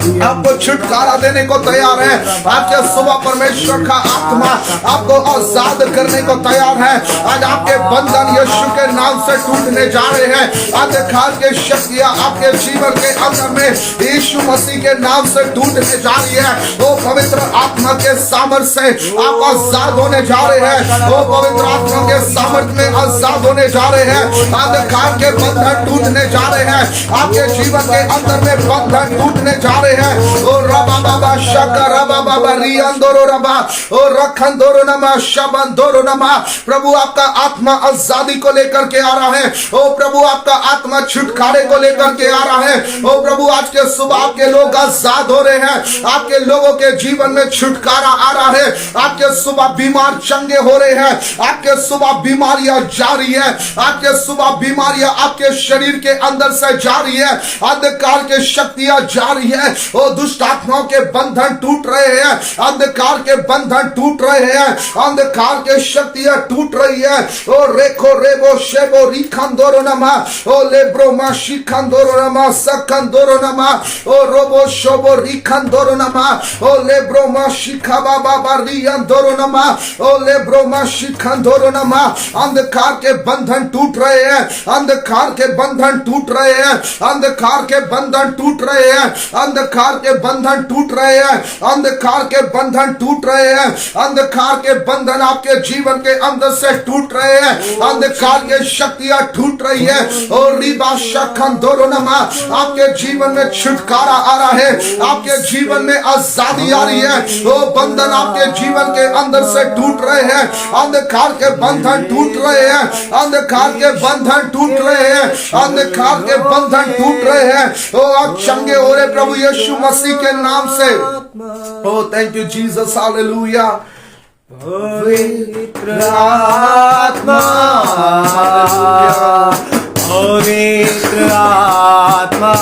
आपको छुटकारा देने को तैयार है। आज के सुबह परमेश्वर का आत्मा आपको आजाद करने को तैयार है। आज आपके बंधन यीशु के नाम से टूटने जा रहे हैं। अंधकार के शक्तियां आपके जीवन के अंदर में यीशु मसीह के नाम से टूटने जा रही है। वो पवित्र आत्मा के सामर्थ्य से आप आजाद होने जा रहे हैं। वो पवित्र आत्मा के सामर्थ्य में आजाद होने जा रहे हैं। अंधकार के बंधन टूटने जा रहे हैं। आपके जीवन के अंदर में बंधन टूटने जा रहे हैं। ओ रबा बाबा शका रबा बाबा रियंदोरो रबा ओ रखंदोरो नमा शबंदोरो नमा। प्रभु आपका आत्मा आजादी को लेकर के आ रहा है। ओ प्रभु आपका आत्मा छुटकारे को लेकर के आ रहा है। ओ प्रभु आज के सुबह आपके लोग आजाद हो रहे हैं। आपके लोगों के जीवन में छुटकारा आ रहा है। आपके सुबह बीमार चंगे हो रहे हैं। आपके सुबह बीमारियां जा रही है। आपके सुबह बीमारियां आपके शरीर के अंदर से जा रही है। अंधकार के शक्तियां जा रही है। ओ दुष्ट आत्माओं के बंधन टूट रहे हैं। अंधकार के बंधन टूट रहे हैं। अंधकार के शक्तियां टूट रही है। ओ रेखो रेबो शेबो रिखंदोरो नमा ओ लेब्रो मा शिखंदोरो नमा सकंदोरो नमा ओ रोबो शोबो रिखंदोरो नमा ओ लेब्रो मा शिखा बाबा रियंदोरो नमा ओ लेब्रो मा शिखंदोरो नमा। अंधकार के बंधन टूट रहे हैं। अंधकार के बंधन टूट रहे हैं। अंधकार के बंधन टूट रहे हैं। अंधकार के बंधन टूट रहे हैं। अंधकार के बंधन टूट रहे हैं। अंधकार के बंधन आपके जीवन के अंदर से टूट रहे हैं। अंधकार के शक्तियां टूट रही है। और रिबा शखन दोरो नमा आपके जीवन में छुटकारा आ रहा है। आपके जीवन में आजादी आ रही है। वो बंधन आपके जीवन के अंदर से टूट रहे हैं। अंधकार के बंधन टूट रहे हैं। अंधकार के बंधन टूट रहे हैं। अंधकार के बंधन टूट रहे हैं। ओ आप चंगे हो रहे प्रभु यीशु मसीह के नाम से। ओ थैंक यू जीसस हालेलुया। पवित्र आत्मा पवित्र आत्मा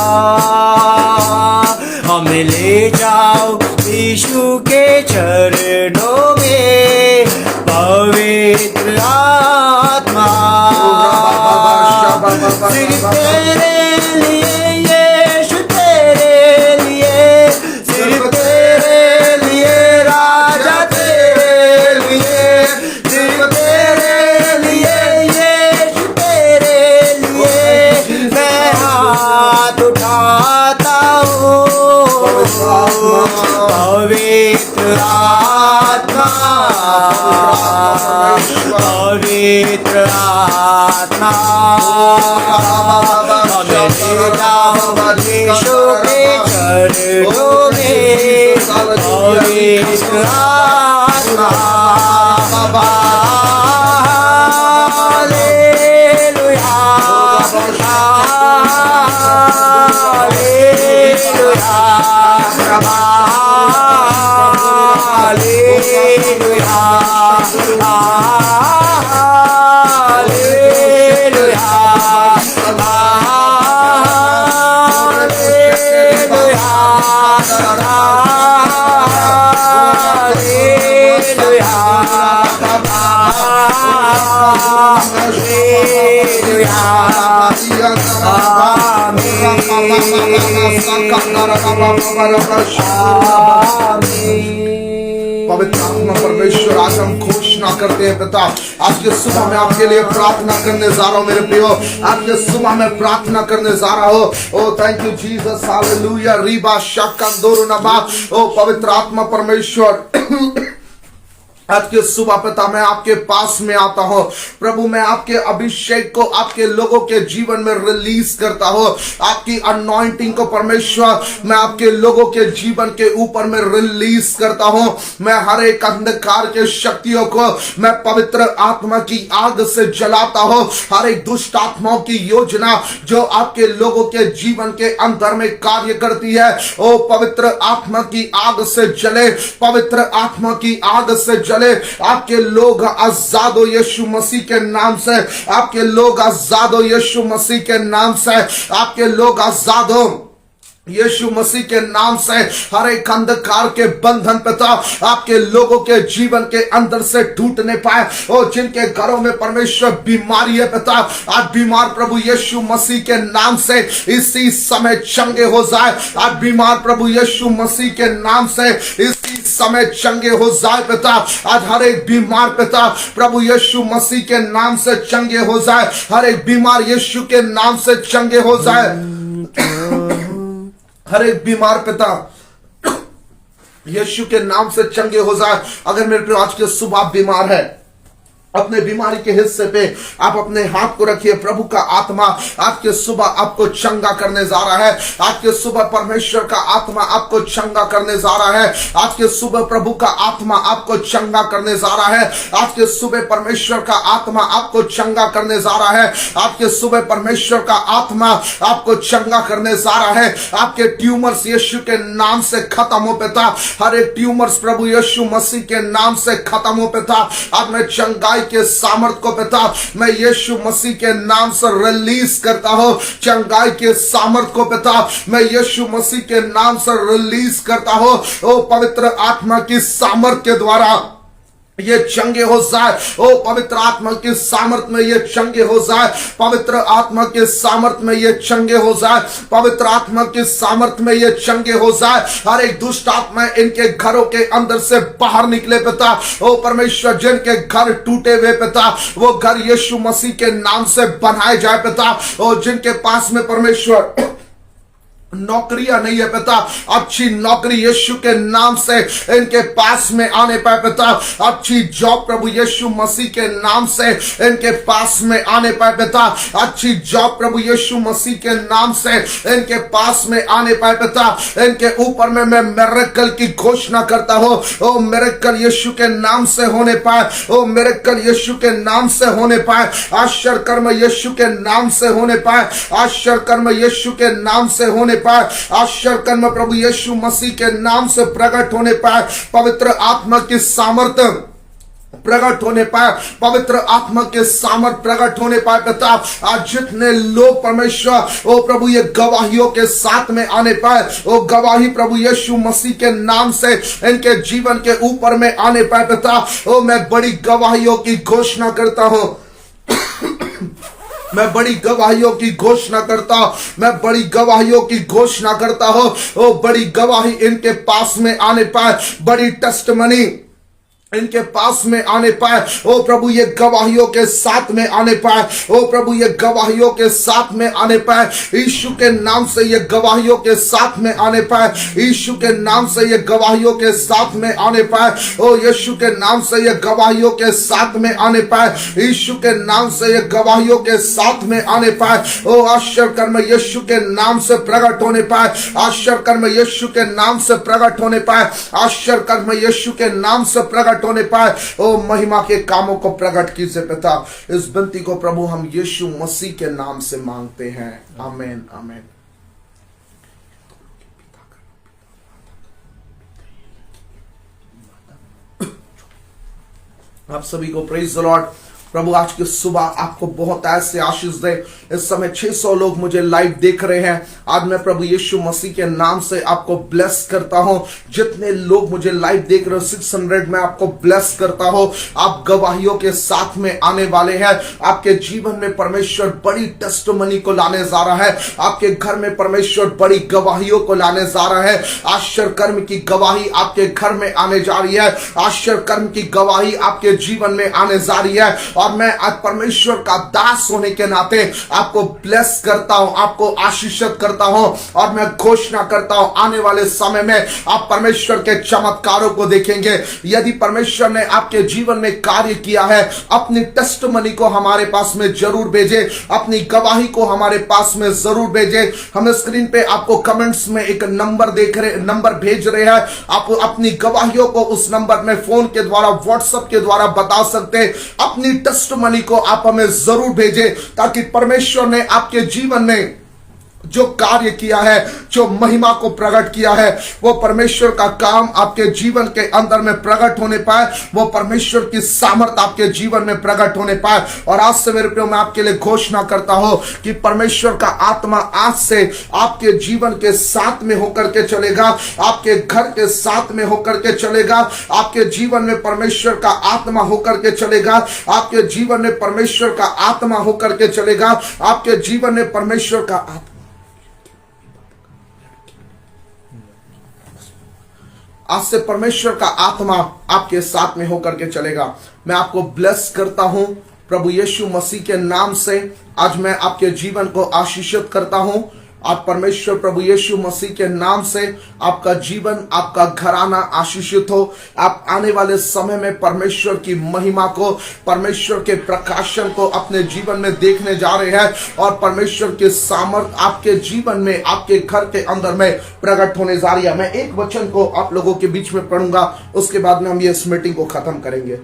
हमें ले जाओ यीशु के चरणों में। पवित्र आत्मा सिर्फ तेरे लिए यीशु तेरे लिए सिर्फ तेरे लिए राजा तेरे लिए सिर्फ तेरे लिए यीशु तेरे लिए मैं हाथ उठाता हूँ। पवित्र आत्मा पवित्र आत्मा हमें ले जाओ यीशु के चरणों में। पवित्र आत्मा पवित्र आत्मा परमेश्वर, आज हम घोषणा करते हैं पिता, आज के सुबह में आपके लिए प्रार्थना करने जा रहा हूँ मेरे प्रियो, आज के सुबह में प्रार्थना करने जा रहा हूँ। ओ थैंक यू जीसस, हालेलुया, रीबा शाकंदोर नबा। ओ पवित्र आत्मा परमेश्वर, आज के सुबह पिता मैं आपके पास में आता हूं प्रभु, मैं आपके अभिषेक को आपके लोगों के जीवन में रिलीज करता हूं, आपकी अनॉइंटिंग को परमेश्वर मैं आपके लोगों के जीवन के ऊपर में रिलीज करता हूं। मैं हर एक अंधकार के शक्तियों को मैं पवित्र आत्मा की आग से जलाता हूं। हर एक दुष्ट आत्माओं की योजना जो आपके लोगों के जीवन के अंदर में कार्य करती है, ओ पवित्र आत्मा की आग से जले, पवित्र आत्मा की आग से जले। आपके लोग आजाद हो यीशु मसीह के नाम से, आपके लोग आजाद हो यीशु मसीह के नाम से, आपके लोग आजाद हो यीशु मसीह के नाम से। हर एक अंधकार के बंधन पिता आपके लोगों के जीवन के अंदर से टूटने पाए। और जिनके घरों में परमेश्वर बीमारी है पिता, आज बीमार प्रभु यीशु मसीह के नाम से इसी समय चंगे हो जाए। आज बीमार प्रभु यीशु मसीह के नाम से इसी समय चंगे हो जाए पिता। आज हर एक बीमार पिता प्रभु यीशु मसीह के नाम से चंगे हो जाए। हर एक बीमार यीशु के नाम से चंगे हो जाए। हर एक बीमार पिता यीशु के नाम से चंगे हो जाए। अगर मेरे प्रिय आज के सुबह बीमार है, अपने बीमारी के हिस्से पे आप अपने हाथ को रखिए। प्रभु का आत्मा आज के सुबह आपको चंगा करने जा रहा है। आज के सुबह परमेश्वर का आत्मा आपको चंगा करने जा रहा है। आज के सुबह प्रभु का आत्मा आपको चंगा करने जा रहा है। आज के सुबह परमेश्वर का आत्मा आपको चंगा करने जा रहा है। आज के सुबह परमेश्वर का आत्मा आपको चंगा करने जा रहा है। आपके ट्यूमर्स यीशु के नाम से खत्म हो पिता। हर एक ट्यूमर्स प्रभु यीशु मसीह के नाम से खत्म हो पिता। आज मैं चंगाई के सामर्थ को पिता मैं यीशु मसीह के नाम से रिलीज करता हूं। चंगाई के सामर्थ को पिता मैं यीशु मसीह के नाम से रिलीज करता हूं। ओ पवित्र आत्मा की सामर्थ के द्वारा ये चंगे हो जाए। ओ पवित्र आत्मा के सामर्थ में ये चंगे हो जाए। पवित्र आत्मा के सामर्थ में ये चंगे हो जाए। पवित्र आत्मा के सामर्थ में ये चंगे हो जाए। हर एक दुष्ट आत्मा इनके घरों के अंदर से बाहर निकले पिता। ओ परमेश्वर, जिनके घर टूटे हुए पिता वो घर यीशु मसीह के नाम से बनाए जाए पिता। और जिनके पास में परमेश्वर नौकरियां नहीं है पिता, अच्छी नौकरी यीशु के नाम से इनके पास में आने पाए पिता। अच्छी जॉब प्रभु यीशु मसीह के नाम से इनके पास में आने पाए पिता। अच्छी जॉब प्रभु यीशु मसीह के नाम से इनके पास में आने पाए पिता। इनके ऊपर में मैं मिरेकल की घोषणा करता हूं। ओ मिरेकल यीशु के नाम से होने पाए। ओ मिरेकल यीशु के नाम से होने पाए। आश्चर्य कर्म यीशु के नाम से होने पाए। आश्चर्य कर्म यीशु के नाम से होने पाए। आश्चर्य कर्म प्रभु यीशु मसीह के नाम से प्रकट होने पाए। पवित्र आत्मा की सामर्थ्य प्रकट होने पाए। पवित्र आत्मा के सामर्थ प्रकट होने पाए पिता। आज जितने लोग परमेश्वर ओ प्रभु ये गवाहियों के साथ में आने पाए, ओ गवाही प्रभु यीशु मसीह के नाम से इनके जीवन के ऊपर में आने पाए पिता। ओ मैं बड़ी गवाहियों की घोषणा करता हूं। मैं बड़ी गवाहियों की घोषणा करता हूं। मैं बड़ी गवाहियों की घोषणा करता हूं। ओ बड़ी गवाही इनके पास में आने पाए। बड़ी टेस्टमनी इनके पास में आने पाए। ओ प्रभु ये गवाहियों के साथ में आने पाए। ओ प्रभु ये गवाहियों के साथ में आने पाए। यीशु के नाम से ये गवाहियों के साथ में आने पाए। यीशु के नाम से ये गवाहियों के साथ में आने पाए। ओ यीशु के नाम से ये गवाहियों के साथ में आने पाए। यीशु के नाम से ये गवाहियों के साथ में आने पाए। ओ आश्चर्य कर्म यीशु के नाम से प्रकट होने पाए। आश्चर्य कर्म यीशु के नाम से प्रकट होने पाए। आश्चर्य कर्म यीशु के नाम से प्रकट होने पाए। ओ महिमा के कामों को प्रकट कीजिए पिता। इस विनती को प्रभु हम यीशु मसीह के नाम से मांगते हैं। आमीन आमीन। आप सभी को प्रेज द लॉर्ड। प्रभु आज की सुबह आपको बहुत ऐसे आशीष दे। इस समय 600 लोग मुझे लाइव देख रहे हैं। आज मैं प्रभु यीशु मसीह के नाम से आपको ब्लेस करता हूं। जितने लोग मुझे लाइव देख रहे हो 600 में आपको ब्लेस करता हूं। आप गवाहियों के साथ में आने वाले हैं। आपके जीवन में परमेश्वर बड़ी टेस्टमनी को लाने जा रहा है। आपके घर में परमेश्वर बड़ी गवाहियों को लाने जा रहा है। आश्चर्य कर्म की गवाही आपके घर में आने जा रही है। आश्चर्य कर्म की गवाही आपके जीवन में आने जा रही है। और मैं आज परमेश्वर का दास होने के नाते आपको ब्लेस करता हूं, आपको आशीषित करता हूं और मैं घोषणा करता हूं आने वाले समय में आप परमेश्वर के चमत्कारों को देखेंगे। यदि परमेश्वर ने आपके जीवन में कार्य किया है, अपनी टेस्टमनी को हमारे पास में जरूर भेजे, अपनी गवाही को हमारे पास में जरूर भेजे। हम स्क्रीन पे आपको कमेंट्स में एक नंबर भेज रहे हैं। आप अपनी गवाहियों को उस नंबर में फोन के द्वारा, व्हाट्सएप के द्वारा बता सकते हैं। अपनी टेस्टमनी को आप हमें जरूर भेजें, ताकि परमेश्वर ने आपके जीवन में जो कार्य किया है, जो महिमा को प्रकट किया है, वो परमेश्वर का काम आपके जीवन के अंदर में प्रकट होने पाए, वो परमेश्वर की सामर्थ आपके जीवन में प्रकट होने पाए। और आज से मेरे प्रियो मैं आपके लिए घोषणा करता हूं कि परमेश्वर का आत्मा आज से आपके जीवन के साथ में होकर के चलेगा, आपके घर के साथ में होकर के चलेगा, आपके जीवन में परमेश्वर का आत्मा होकर के चलेगा, आपके जीवन में परमेश्वर का आत्मा होकर के चलेगा, आपके जीवन में परमेश्वर का आत्मा। आज से परमेश्वर का आत्मा आपके साथ में होकर के चलेगा। मैं आपको ब्लेस करता हूं प्रभु यीशु मसीह के नाम से। आज मैं आपके जीवन को आशीषित करता हूं। आप परमेश्वर प्रभु यीशु मसीह के नाम से आपका जीवन, आपका घराना आशीषित हो। आप आने वाले समय में परमेश्वर की महिमा को, परमेश्वर के प्रकाशन को अपने जीवन में देखने जा रहे हैं और परमेश्वर के सामर्थ आपके जीवन में, आपके घर के अंदर में प्रकट होने जा रही है। मैं एक वचन को आप लोगों के बीच में पढ़ूंगा, उसके बाद में हम ये इस मीटिंग को खत्म करेंगे।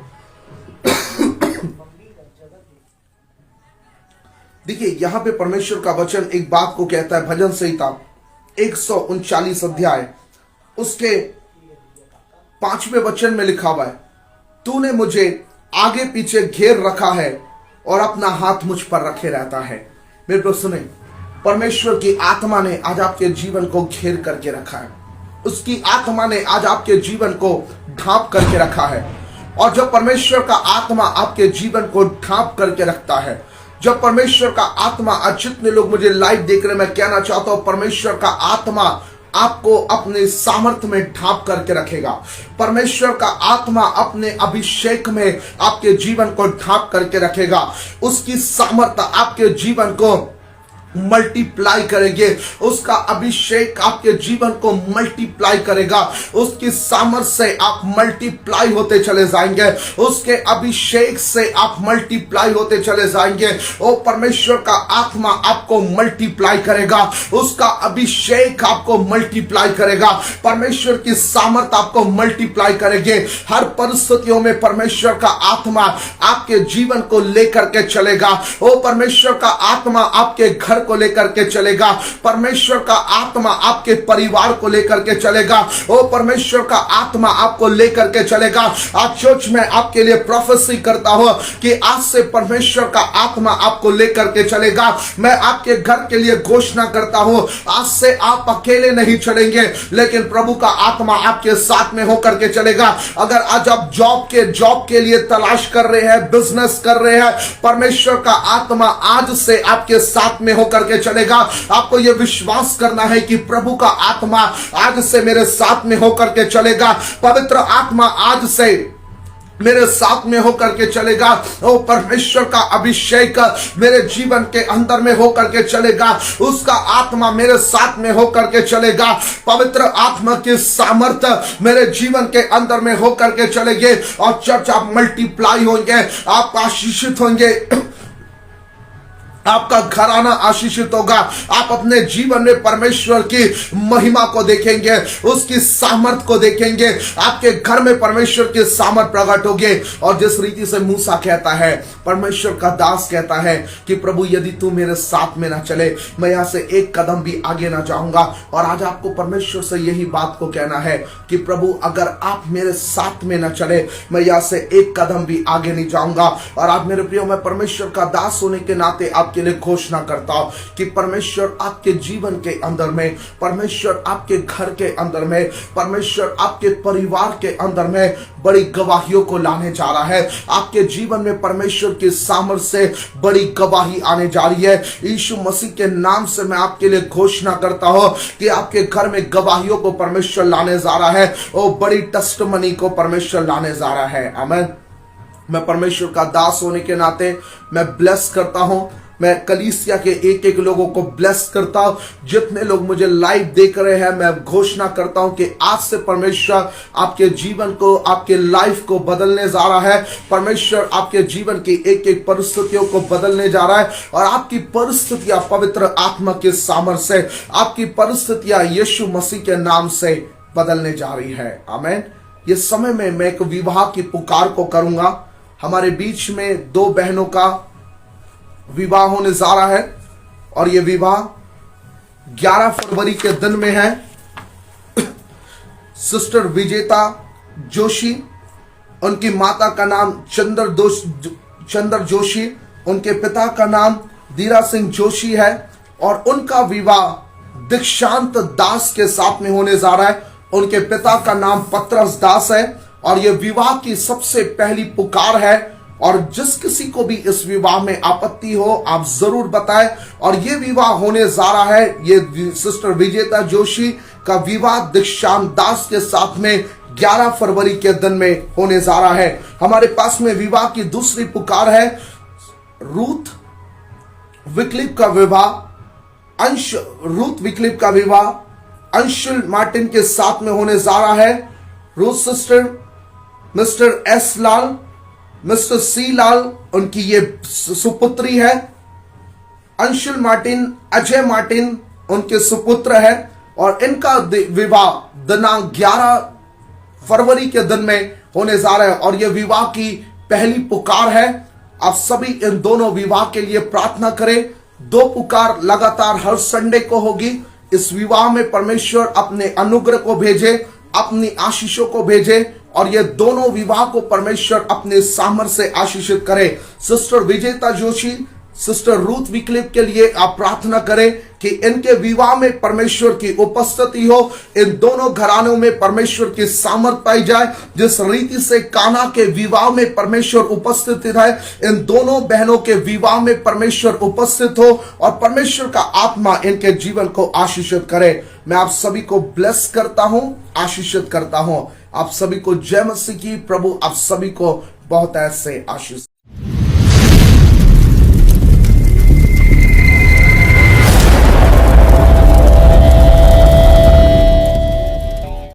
देखिए यहां पे परमेश्वर का वचन एक बात को कहता है। भजन संहिता 139 अध्याय उसके 5वें वचन में लिखा हुआ है, तूने मुझे आगे पीछे घेर रखा है और अपना हाथ मुझ पर रखे रहता है। मेरे को सुने, परमेश्वर की आत्मा ने आज आपके जीवन को घेर करके रखा है। उसकी आत्मा ने आज आपके जीवन को ढांप करके रखा है। और जब परमेश्वर का आत्मा आपके जीवन को ढांप करके रखता है, जब परमेश्वर का आत्मा, आज जितने लोग मुझे लाइव देख रहे हैं, मैं कहना चाहता हूं परमेश्वर का आत्मा आपको अपने सामर्थ्य में ढांप करके रखेगा। परमेश्वर का आत्मा अपने अभिषेक में आपके जीवन को ढांप करके रखेगा। उसकी सामर्थ्य आपके जीवन को मल्टीप्लाई करेंगे। उसका अभिषेक आपके जीवन को मल्टीप्लाई करेगा। उसकी सामर्थ से आप मल्टीप्लाई होते चले जाएंगे। उसके अभिषेक से आप मल्टीप्लाई होते चले जाएंगे। ओ परमेश्वर का आत्मा आपको मल्टीप्लाई करेगा। उसका अभिषेक आपको मल्टीप्लाई करेगा। परमेश्वर की सामर्थ आपको मल्टीप्लाई करेंगे। हर परिस्थितियों में परमेश्वर का आत्मा आपके जीवन को लेकर के चलेगा। ओ परमेश्वर का आत्मा आपके घर को लेकर के चलेगा। परमेश्वर का आत्मा आपके परिवार को लेकर के चलेगा। ओ परमेश्वर का आत्मा आपको लेकर के चलेगा। आज चर्च में आपके लिए प्रोफेसी करता हूं कि आज से परमेश्वर का आत्मा आपको लेकर के चलेगा। मैं आपके घर के लिए घोषणा करता हूं, आज से आप अकेले नहीं चलेंगे, लेकिन प्रभु का आत्मा आपके साथ में होकर के चलेगा। अगर आज आप जॉब के लिए तलाश कर रहे हैं, बिजनेस कर रहे हैं, परमेश्वर का आत्मा आज से आपके साथ में होकर के चलेगा। आपको यह विश्वास करना है कि प्रभु का आत्मा आज से मेरे साथ में होकर के चलेगा। पवित्र आत्मा आज से मेरे साथ में होकर के चलेगा। ओ परमेश्वर का अभिषेक मेरे जीवन के अंदर में होकर के चलेगा। उसका आत्मा मेरे साथ में होकर के चलेगा। पवित्र आत्मा की सामर्थ्य मेरे जीवन के अंदर में होकर के चलेगी और चर्च आप मल्टीप्लाई होंगे, आप आशीषित होंगे। आपका घराना आशीषित होगा। आप अपने जीवन में परमेश्वर की महिमा को देखेंगे, उसकी सामर्थ को देखेंगे। आपके घर में परमेश्वर की सामर्थ प्रकट होगी। और जिस रीति से मूसा कहता है, परमेश्वर का दास कहता है कि प्रभु यदि तू मेरे साथ में ना चले, मैं यहां से एक कदम भी आगे ना जाऊंगा। और आज आपको परमेश्वर से यही बात को कहना है कि प्रभु अगर आप मेरे साथ में ना चले, मैं यहां से एक कदम भी आगे नहीं जाऊंगा। और आज मेरे प्रियो, मैं परमेश्वर का दास होने के नाते आपके लिए घोषणा करता हूं कि परमेश्वर आपके जीवन के अंदर में, परमेश्वर आपके घर के अंदर में, परमेश्वर आपके परिवार के अंदर में बड़ी गवाहियों को लाने जा रहा है। आपके जीवन में परमेश्वर की सामर्थ से बड़ी गवाही आने जा रही है। यीशु मसीह के नाम से मैं आपके लिए घोषणा करता हूं कि आपके घर में गवाहियों को परमेश्वर लाने जा रहा है और बड़ी टेस्टमनी को परमेश्वर लाने जा रहा है। आमीन। मैं परमेश्वर का दास होने के नाते मैं ब्लेस करता हूं। मैं कलीसिया के एक एक लोगों को ब्लेस करता हूं। जितने लोग मुझे लाइव देख रहे हैं, मैं घोषणा करता हूं कि आज से परमेश्वर आपके जीवन को, आपके लाइफ को बदलने जा रहा है। परमेश्वर आपके जीवन की एक एक परिस्थितियों को बदलने जा रहा है। और आपकी परिस्थितियां पवित्र आत्मा के सामर्थ्य से, आपकी परिस्थितियां यीशु मसीह के नाम से बदलने जा रही है। आमीन। ये समय में मैं एक विवाह की पुकार को करूंगा। हमारे बीच में दो बहनों का विवाह होने जा रहा है और यह विवाह 11 फरवरी के दिन में है। सिस्टर विजेता जोशी, उनकी माता का नाम चंद्र जोशी, उनके पिता का नाम धीरा सिंह जोशी है और उनका विवाह दीक्षांत दास के साथ में होने जा रहा है। उनके पिता का नाम पत्रस दास है और यह विवाह की सबसे पहली पुकार है। और जिस किसी को भी इस विवाह में आपत्ति हो, आप जरूर बताएं। और ये विवाह होने जा रहा है, ये सिस्टर विजेता जोशी का विवाह दीक्षांत दास के साथ में 11 फरवरी के दिन में होने जा रहा है। हमारे पास में विवाह की दूसरी पुकार है, रूथ विक्लिप का विवाह, रूथ विक्लिप का विवाह अंशुल मार्टिन के साथ में होने जा रहा है। रूथ सिस्टर, मिस्टर एस लाल, मिस्टर सी लाल, उनकी ये सुपुत्री है। अंशुल मार्टिन, अजय मार्टिन उनके सुपुत्र है और इनका विवाह दिनांक 11 फरवरी के दिन में होने जा रहा है और यह विवाह की पहली पुकार है। आप सभी इन दोनों विवाह के लिए प्रार्थना करें। दो पुकार लगातार हर संडे को होगी। इस विवाह में परमेश्वर अपने अनुग्रह को भेजे, अपनी आशीषों को भेजे और ये दोनों विवाह को परमेश्वर अपने सामर्थ्य से आशीषित करे। सिस्टर विजेता जोशी, सिस्टर रूथ विक्लिप के लिए आप प्रार्थना करें कि इनके विवाह में परमेश्वर की उपस्थिति हो। इन दोनों घरानों में परमेश्वर की सामर्थ पाई जाए। जिस रीति से काना के विवाह में परमेश्वर उपस्थित है, इन दोनों बहनों के विवाह में परमेश्वर उपस्थित हो और परमेश्वर का आत्मा इनके जीवन को आशीषित करे। मैं आप सभी को ब्लेस करता हूं, आशीषित करता हूं। आप सभी को जय मसीह की। प्रभु आप सभी को बहुत ऐसे आशीष